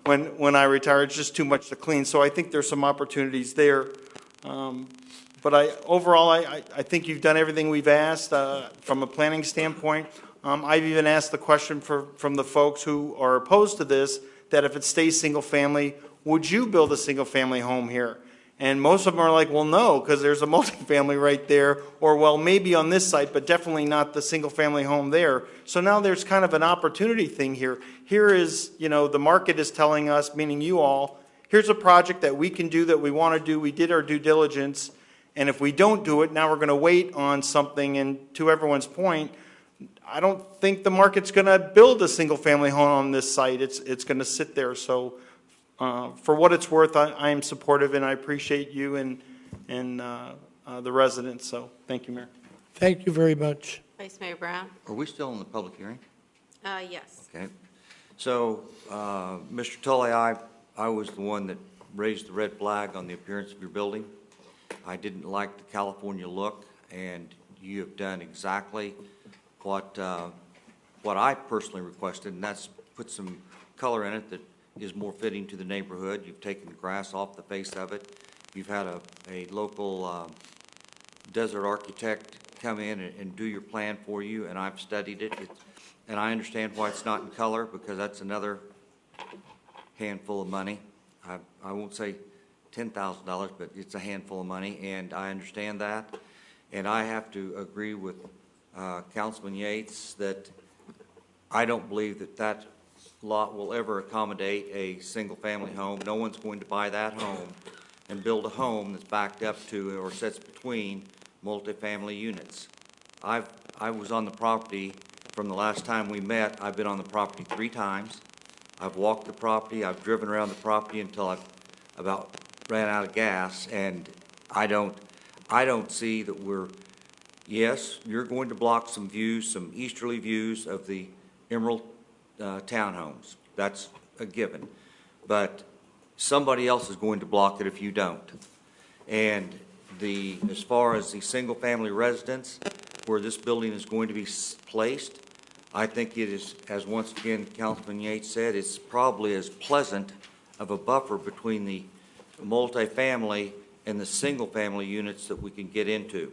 when I retire. It's just too much to clean, so I think there's some opportunities there. But overall, I think you've done everything we've asked from a planning standpoint. I've even asked the question from the folks who are opposed to this, that if it stays single family, would you build a single family home here? And most of them are like, well, no, because there's a multifamily right there, or well, maybe on this site, but definitely not the single family home there. So now there's kind of an opportunity thing here. Here is, the market is telling us, meaning you all, here's a project that we can do, that we want to do. We did our due diligence, and if we don't do it, now we're going to wait on something. And to everyone's point, I don't think the market's going to build a single-family home on this site. It's going to sit there. So for what it's worth, I am supportive, and I appreciate you and the residents. So thank you, Mayor. Thank you very much. Vice Mayor Brown. Are we still in the public hearing? Yes. Okay. So, Mr. Tully, I was the one that raised the red flag on the appearance of your building. I didn't like the California look, and you have done exactly what I personally requested, and that's put some color in it that is more fitting to the neighborhood. You've taken the grass off the face of it. You've had a local desert architect come in and do your plan for you, and I've studied it. And I understand why it's not in color, because that's another handful of money. I won't say $10,000, but it's a handful of money, and I understand that. And I have to agree with Councilman Yates that I don't believe that lot will ever accommodate a single-family home. No one's going to buy that home and build a home that's backed up to or sits between multifamily units. I was on the property from the last time we met. I've been on the property 3 times. I've walked the property. I've driven around the property until I've about ran out of gas, and I don't see that we're. Yes, you're going to block some views, some easterly views of the Emerald townhomes. That's a given. But somebody else is going to block it if you don't. And as far as the single-family residence, where this building is going to be placed, I think it is, as once again Councilman Yates said, it's probably as pleasant of a buffer between the multifamily and the single-family units that we can get into.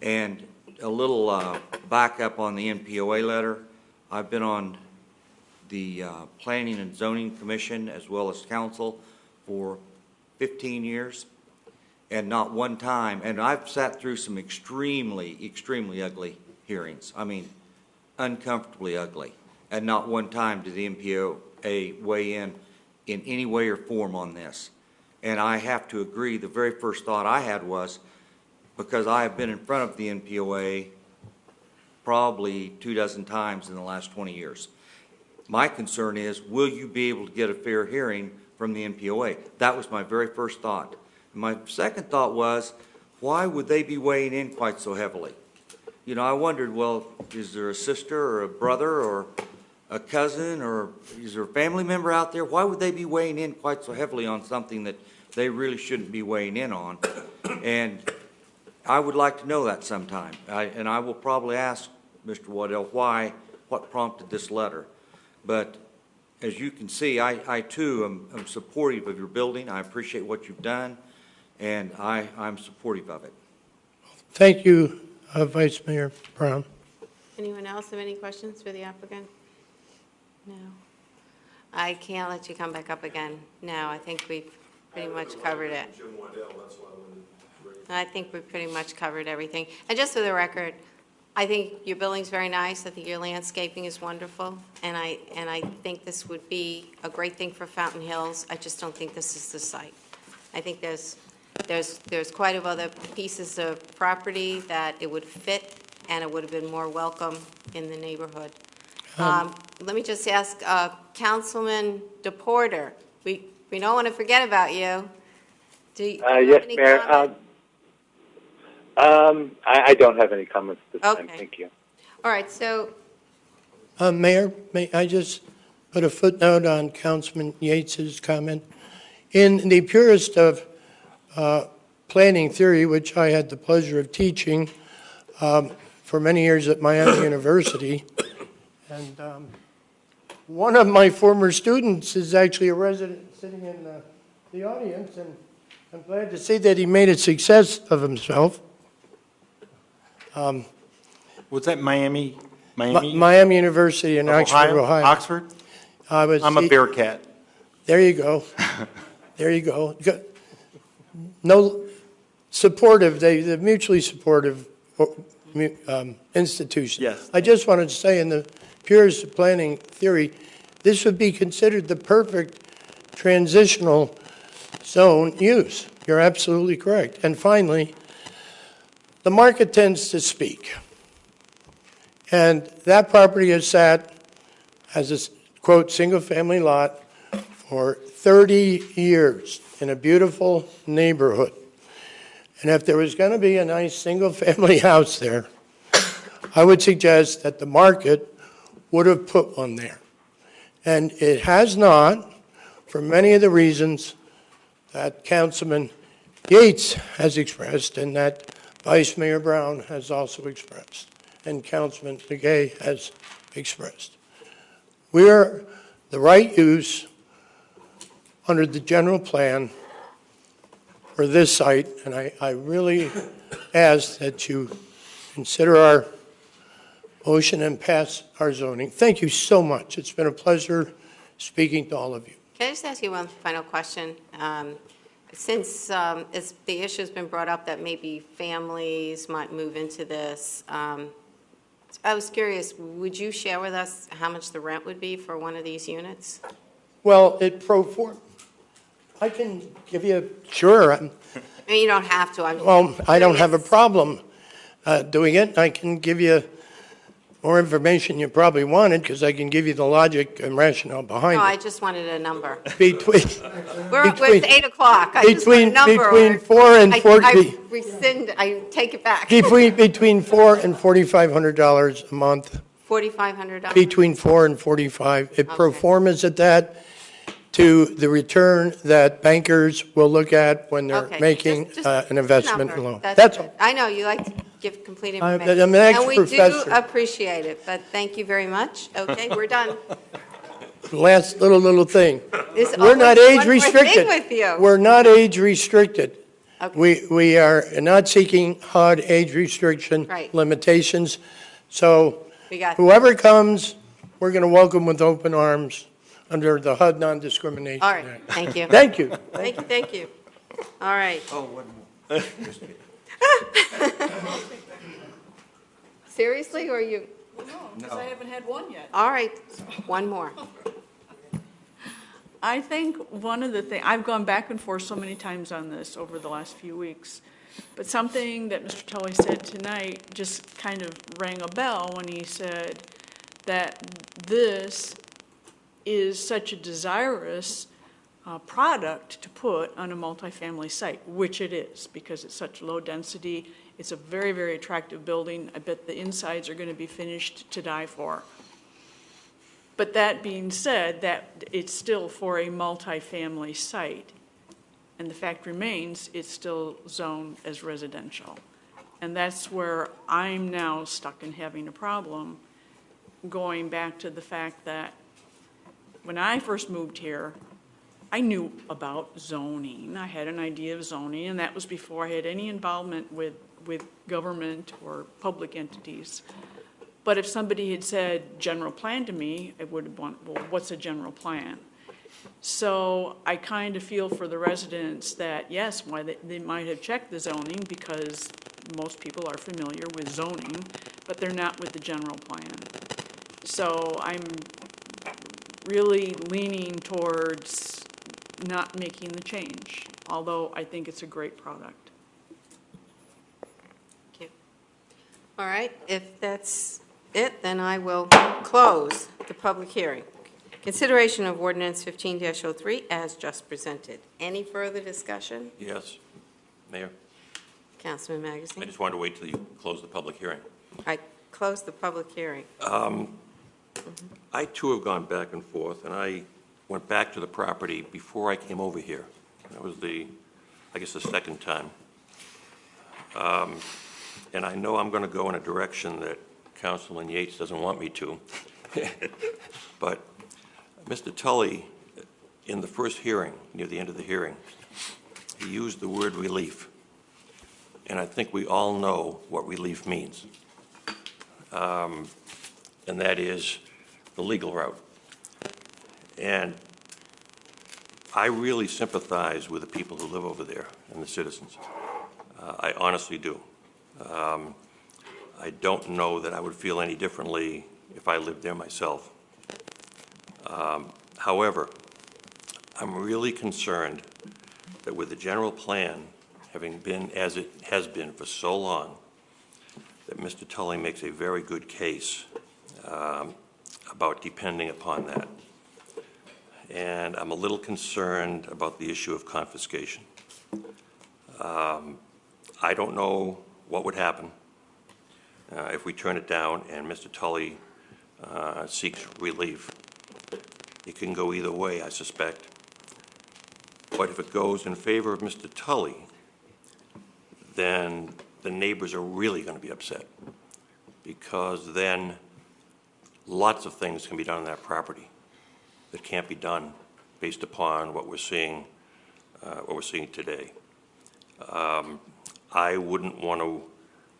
And a little backup on the NPOA letter. I've been on the Planning and Zoning Commission as well as council for 15 years, and not one time, and I've sat through some extremely, extremely ugly hearings. I mean, uncomfortably ugly, and not one time did the NPOA weigh in any way or form on this. And I have to agree, the very first thought I had was, because I have been in front of the NPOA probably 24 times in the last 20 years. My concern is, will you be able to get a fair hearing from the NPOA? That was my very first thought. My second thought was, why would they be weighing in quite so heavily? You know, I wondered, well, is there a sister or a brother or a cousin, or is there a family member out there? Why would they be weighing in quite so heavily on something that they really shouldn't be weighing in on? And I would like to know that sometime. And I will probably ask Mr. Waddell what prompted this letter. But as you can see, I too am supportive of your building. I appreciate what you've done, and I'm supportive of it. Thank you, Vice Mayor Brown. Anyone else have any questions for the applicant? No. I can't let you come back up again. No, I think we've pretty much covered it. I think we've pretty much covered everything. And just for the record, I think your building's very nice. I think your landscaping is wonderful, and I think this would be a great thing for Fountain Hills. I just don't think this is the site. I think there's quite a few other pieces of property that it would fit, and it would have been more welcome in the neighborhood. Let me just ask Councilman DePorter. We don't want to forget about you. Do you have yes, any Mayor. comments? I don't have any comments this time. Okay. Thank you. All right, so Mayor, may I just put a footnote on Councilman Yates's comment? In the purest of planning theory, which I had the pleasure of teaching for many years at Miami University, and one of my former students is actually a resident sitting in the audience, and I'm glad to see that he made a success of himself. Was that Miami? Miami University in Oxford, Ohio. Oxford? I'm a Bearcat. There you go. There you go. No, supportive, they're mutually supportive institution. Yes. I just wanted to say, in the purest of planning theory, this would be considered the perfect transitional zone use. You're absolutely correct. And finally, the market tends to speak. And that property has sat as a, quote, single-family lot for 30 years in a beautiful neighborhood. And if there was going to be a nice single-family house there, I would suggest that the market would have put one there. And it has not, for many of the reasons that Councilman Yates has expressed and that Vice Mayor Brown has also expressed and Councilman Legay has expressed. We are the right use under the general plan for this site, and I really ask that you consider our motion and pass our zoning. Thank you so much. It's been a pleasure speaking to all of you. can I just ask you one final question? Since the issue's been brought up that maybe families might move into this, I was curious, would you share with us how much the rent would be for one of these units? Well, I can give you, sure. I mean, you don't have to. Well, I don't have a problem doing it. I can give you more information you probably wanted, because I can give you the logic and rationale behind No, it. I just wanted a number. It's 8 o'clock. I just want a number. Between 4 and 40. I take it back. Between $400 and $4,500 a month. $4,500? Between 4 and 45. It pro formas at that to the return that bankers will look at when they're Okay, making just an investment number. loan. That's all. good. I know, you like to give complete I'm information. an And we do ex-professor. appreciate it, but thank you very much. Okay, we're done. Last little thing. There's We're not always age one more thing restricted. with you. We're not age restricted. Okay. We are not seeking HUD age restriction Right. limitations. So We got whoever comes, we're going to welcome with open arms under the HUD non-discrimination All right, Act. thank you. Thank you. Thank you. All right. Oh, one more. Just kidding. Seriously, or you? No, because I haven't had one yet. All right, one more. I think one of the things, I've gone back and forth so many times on this over the last few weeks, but something that Mr. Tully said tonight just kind of rang a bell when he said that this is such a desirous product to put on a multifamily site, which it is, because it's such low density. It's a very, very attractive building. I bet the insides are going to be finished to die for. But that being said, that it's still for a multifamily site. And the fact remains, it's still zoned as residential. And that's where I'm now stuck in having a problem, going back to the fact that when I first moved here, I knew about zoning. I had an idea of zoning, and that was before I had any involvement with government or public entities. But if somebody had said general plan to me, I would have gone, well, what's a general plan? So I kind of feel for the residents that, yes, why they might have checked the zoning because most people are familiar with zoning, but they're not with the general plan. So I'm really leaning towards not making the change, although I think it's a great product. Thank you. All right, if that's it, then I will close the public hearing. Consideration of ordinance 15-03 as just presented. Any further discussion? Yes, Mayor. Councilman I Magazine? just wanted to wait till you close the public hearing. I closed the public hearing. I too have gone back and forth, and I went back to the property before I came over here. That was I guess the second time. And I know I'm going to go in a direction that Councilman Yates doesn't want me to. But Mr. Tully, in the first hearing, near the end of the hearing, he used the word relief. And I think we all know what relief means. And that is the legal route. And I really sympathize with the people who live over there and the citizens. I honestly do. I don't know that I would feel any differently if I lived there myself. However, I'm really concerned that with the general plan having been as it has been for so long, that Mr. Tully makes a very good case about depending upon that. And I'm a little concerned about the issue of confiscation. I don't know what would happen if we turn it down and Mr. Tully seeks relief. It can go either way, I suspect. But if it goes in favor of Mr. Tully, then the neighbors are really going to be upset, because then lots of things can be done on that property that can't be done based upon what we're seeing today. I wouldn't want to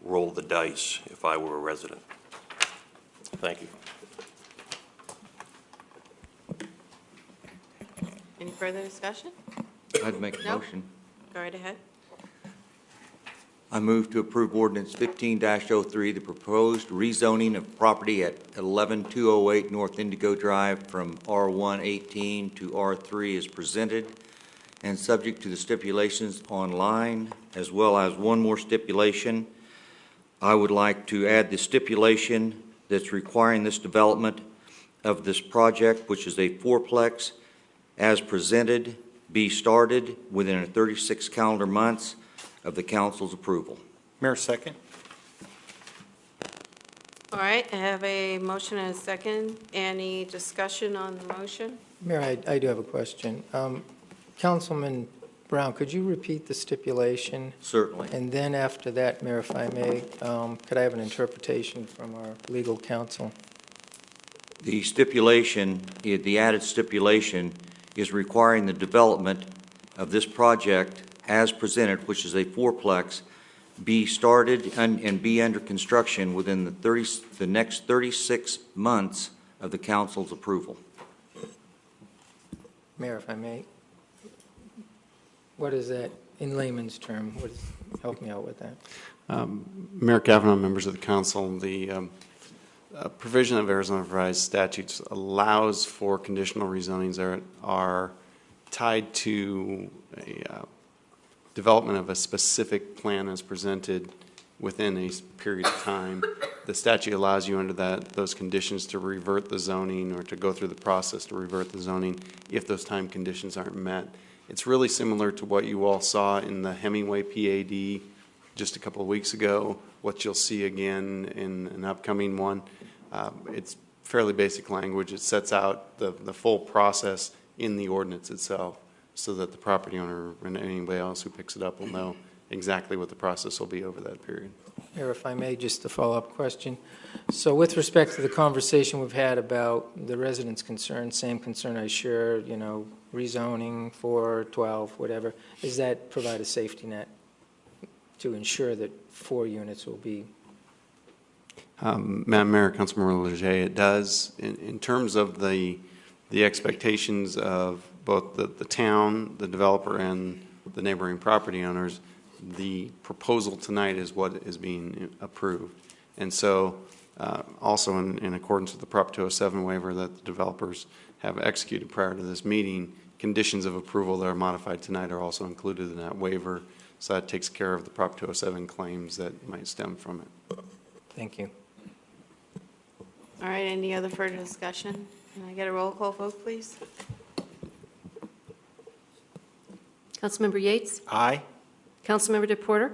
roll the dice if I were a resident. Thank you. Any further discussion? I'd make a No? motion. Go right ahead. I move to approve ordinance 15-03, the proposed rezoning of property at 11208 North Indigo Drive from R118 to R3 is presented, and subject to the stipulations online, as well as one more stipulation. I would like to add the stipulation that's requiring this development of this project, which is a fourplex, as presented, be started within 36 calendar months of the council's approval. Mayor, second. All right, I have a motion and a second. Any discussion on the motion? Mayor, I do have a question. Councilman Brown, could you repeat the stipulation? Certainly. And then after that, Mayor, if I may, could I have an interpretation from our legal counsel? The stipulation, the added stipulation, is requiring the development of this project as presented, which is a fourplex, be started and be under construction within the next 36 months of the council's approval. Mayor, if I may, what is that in layman's term? Help me out with that. Mayor Kavanaugh, members of the council, the provision of Arizona Revised Statutes allows for conditional rezonings that are tied to a development of a specific plan as presented within a period of time. The statute allows you under those conditions to revert the zoning or to go through the process to revert the zoning if those time conditions aren't met. It's really similar to what you all saw in the Hemingway PAD just a couple of weeks ago, what you'll see again in an upcoming one. It's fairly basic language. It sets out the full process in the ordinance itself so that the property owner and anybody else who picks it up will know exactly what the process will be over that period. Mayor, if I may, just a follow-up question. So with respect to the conversation we've had about the residents' concerns, same concern I share, rezoning 4, 12, whatever, does that provide a safety net to ensure that 4 units will be? Madam Mayor, Councilmember Leger, it does. In terms of the expectations of both the town, the developer, and the neighboring property owners, the proposal tonight is what is being approved. And so also in accordance with the Prop 207 waiver that the developers have executed prior to this meeting, conditions of approval that are modified tonight are also included in that waiver. So that takes care of the Prop 207 claims that might stem from it. Thank you. All right, any other further discussion? Can I get a roll call vote, please? Councilmember Yates? Aye. Councilmember DePorter?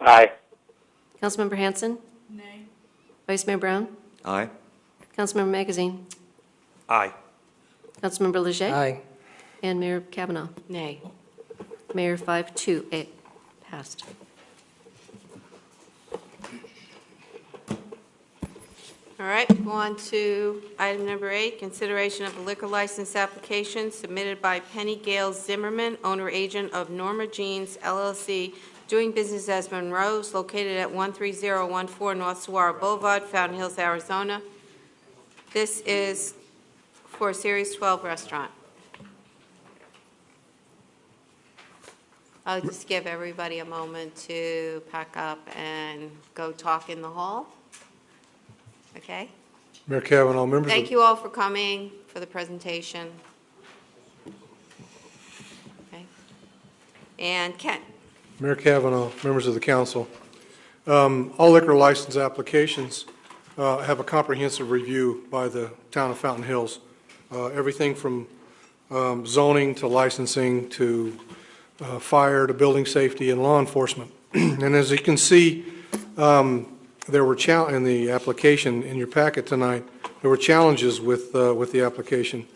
Aye. Councilmember Hanson? Nay. Vice Mayor Brown? Aye. Councilmember Magazine? Aye. Councilmember Leger? Aye. And Mayor Kavanaugh? Nay. Mayor 5-2, passed. All right, go on to item number 8, consideration of a liquor license application submitted by Penny Gale Zimmerman, owner-agent of Norma Jeans LLC, doing business as Monroe's, located at 13014 North Saguaro Boulevard, Fountain Hills, Arizona. This is for a Series 12 restaurant. I'll just give everybody a moment to pack up and go talk in the hall. Okay? Mayor Kavanaugh, members Thank you all for coming for the presentation. Okay. And Ken. Mayor Kavanaugh, members of the council, all liquor license applications have a comprehensive review by the town of Fountain Hills. Everything from zoning to licensing to fire to building safety and law enforcement. And as you can see, there were in the application in your packet tonight, there were challenges with the application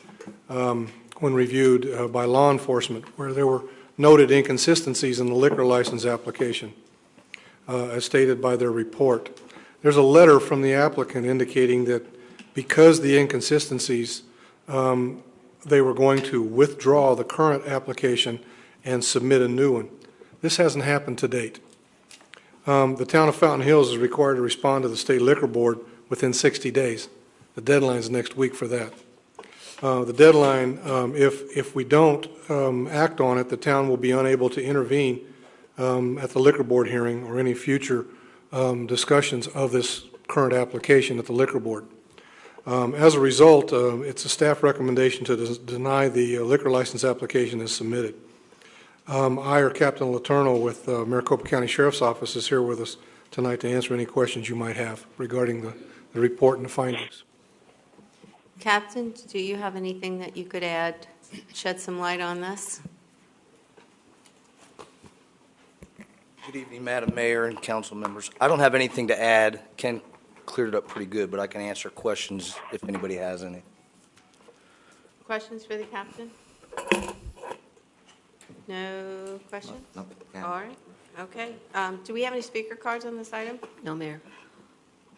when reviewed by law enforcement, where there were noted inconsistencies in the liquor license application, as stated by their report. There's a letter from the applicant indicating that because the inconsistencies, they were going to withdraw the current application and submit a new one. This hasn't happened to date. The town of Fountain Hills is required to respond to the state liquor board within 60 days. The deadline is next week for that. The deadline, if we don't act on it, the town will be unable to intervene at the liquor board hearing or any future discussions of this current application at the liquor board. As a result, it's a staff recommendation to deny the liquor license application as submitted. I or Captain Letourneau with Maricopa County Sheriff's Office is here with us tonight to answer any questions you might have regarding the report and the findings. Captain, do you have anything that you could add, shed some light on this? Good evening, Madam Mayor and council members. I don't have anything to add. Ken cleared it up pretty good, but I can answer questions if anybody has any. Questions for the captain? No questions? No. All right, okay. Do we have any speaker cards on this item? No, Mayor.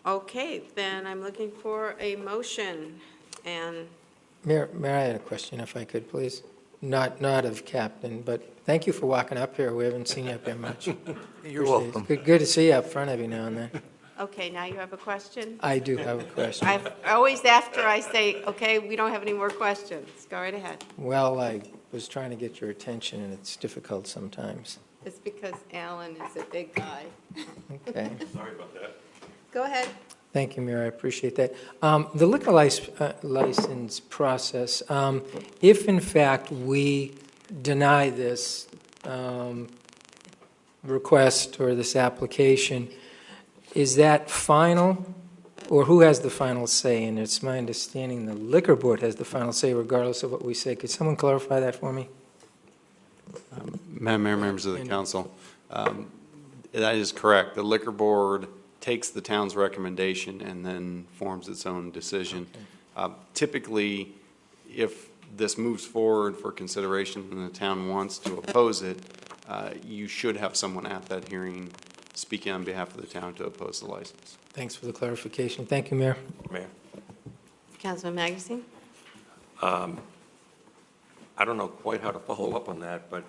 Okay, then I'm looking for a motion, and Mayor, I had a question, if I could, please. not of Captain, but thank you for walking up here. We haven't seen you up here much. You're Appreciate it. welcome. Good to see you up front every now and then. Okay, now you have a question? I do have a question. I've always, after I say, okay, we don't have any more questions, go right ahead. Well, I was trying to get your attention, and it's difficult sometimes. It's because Alan is a big guy. Okay. Sorry about that. Go ahead. Thank you, Mayor, I appreciate that. The liquor license process, if in fact we deny this request or this application, is that final, or who has the final say? And it's my understanding the liquor board has the final say regardless of what we say. Could someone clarify that for me? Madam Mayor, members of the council, that is correct. The liquor board takes the town's recommendation and then forms its own decision. Typically, if this moves forward for consideration and the town wants to oppose it, you should have someone at that hearing speaking on behalf of the town to oppose the license. Thanks for the clarification. Thank you, Mayor. Mayor. Councilman Magazine? I don't know quite how to follow up on that, but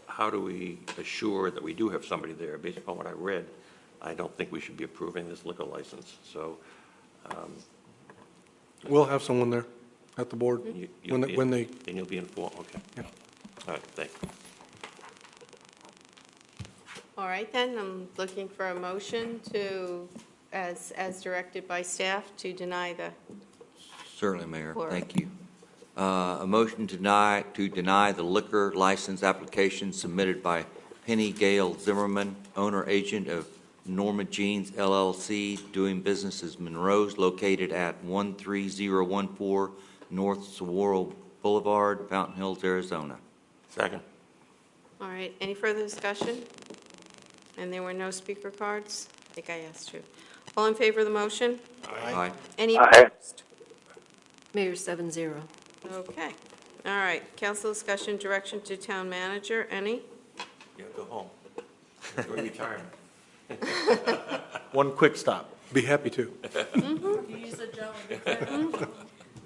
how do we assure that we do have somebody there? Based upon what I read, I don't think we should be approving this liquor license. So We'll have someone there at the board when they. And you'll be informed, okay. Yeah. All right, thanks. All right, then, I'm looking for a motion to, as directed by staff, to deny the, Certainly, Mayor. Or- Thank you. A motion to deny the liquor license application submitted by Penny Gale Zimmerman, owner agent of Norma Jeans LLC, doing business as Monroe's, located at 13014 North Saguaro Boulevard, Fountain Hills, Arizona. Second. all right, any further discussion? And there were no speaker cards? I think I asked you. All in favor of the motion? Aye. Any Aye. opposed? Mayor 7-0. Okay, all right, council discussion, direction to town manager, any? Yeah, go home. Enjoy retirement. One quick stop. Be happy to.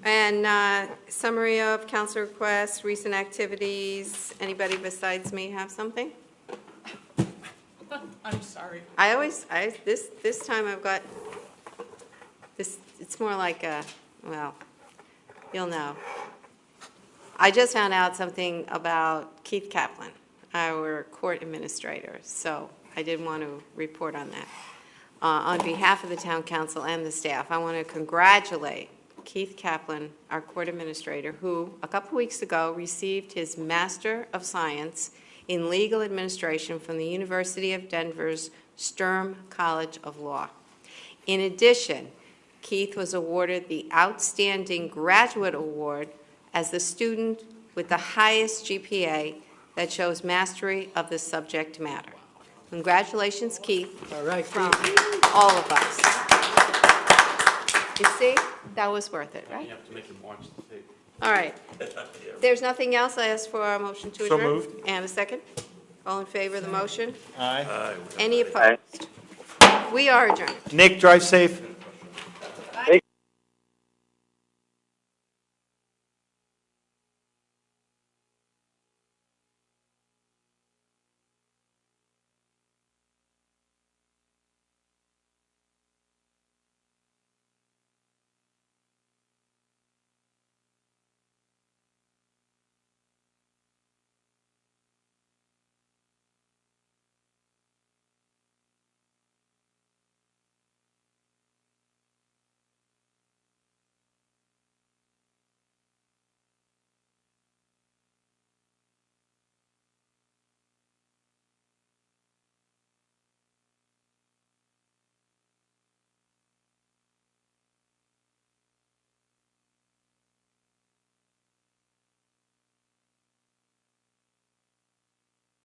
And summary of council requests, recent activities, anybody besides me have something? I'm sorry. This time I've got, this, it's more like a, well, you'll know. I just found out something about Keith Kaplan, our court administrator, so I did want to report on that. On behalf of the town council and the staff, I want to congratulate Keith Kaplan, our court administrator, who a couple weeks ago received his Master of Science in Legal Administration from the University of Denver's Sturm College of Law. In addition, Keith was awarded the Outstanding Graduate Award as the student with the highest GPA that shows mastery of the subject matter. Congratulations, Keith. All right, from all of us. You see, that was worth it, right? You have to make him watch the tape. All right. There's nothing else. I ask for a motion to So adjourn. moved. And a second. All in favor of the motion? Aye. Any opposed? We are adjourned. Nick, drive safe.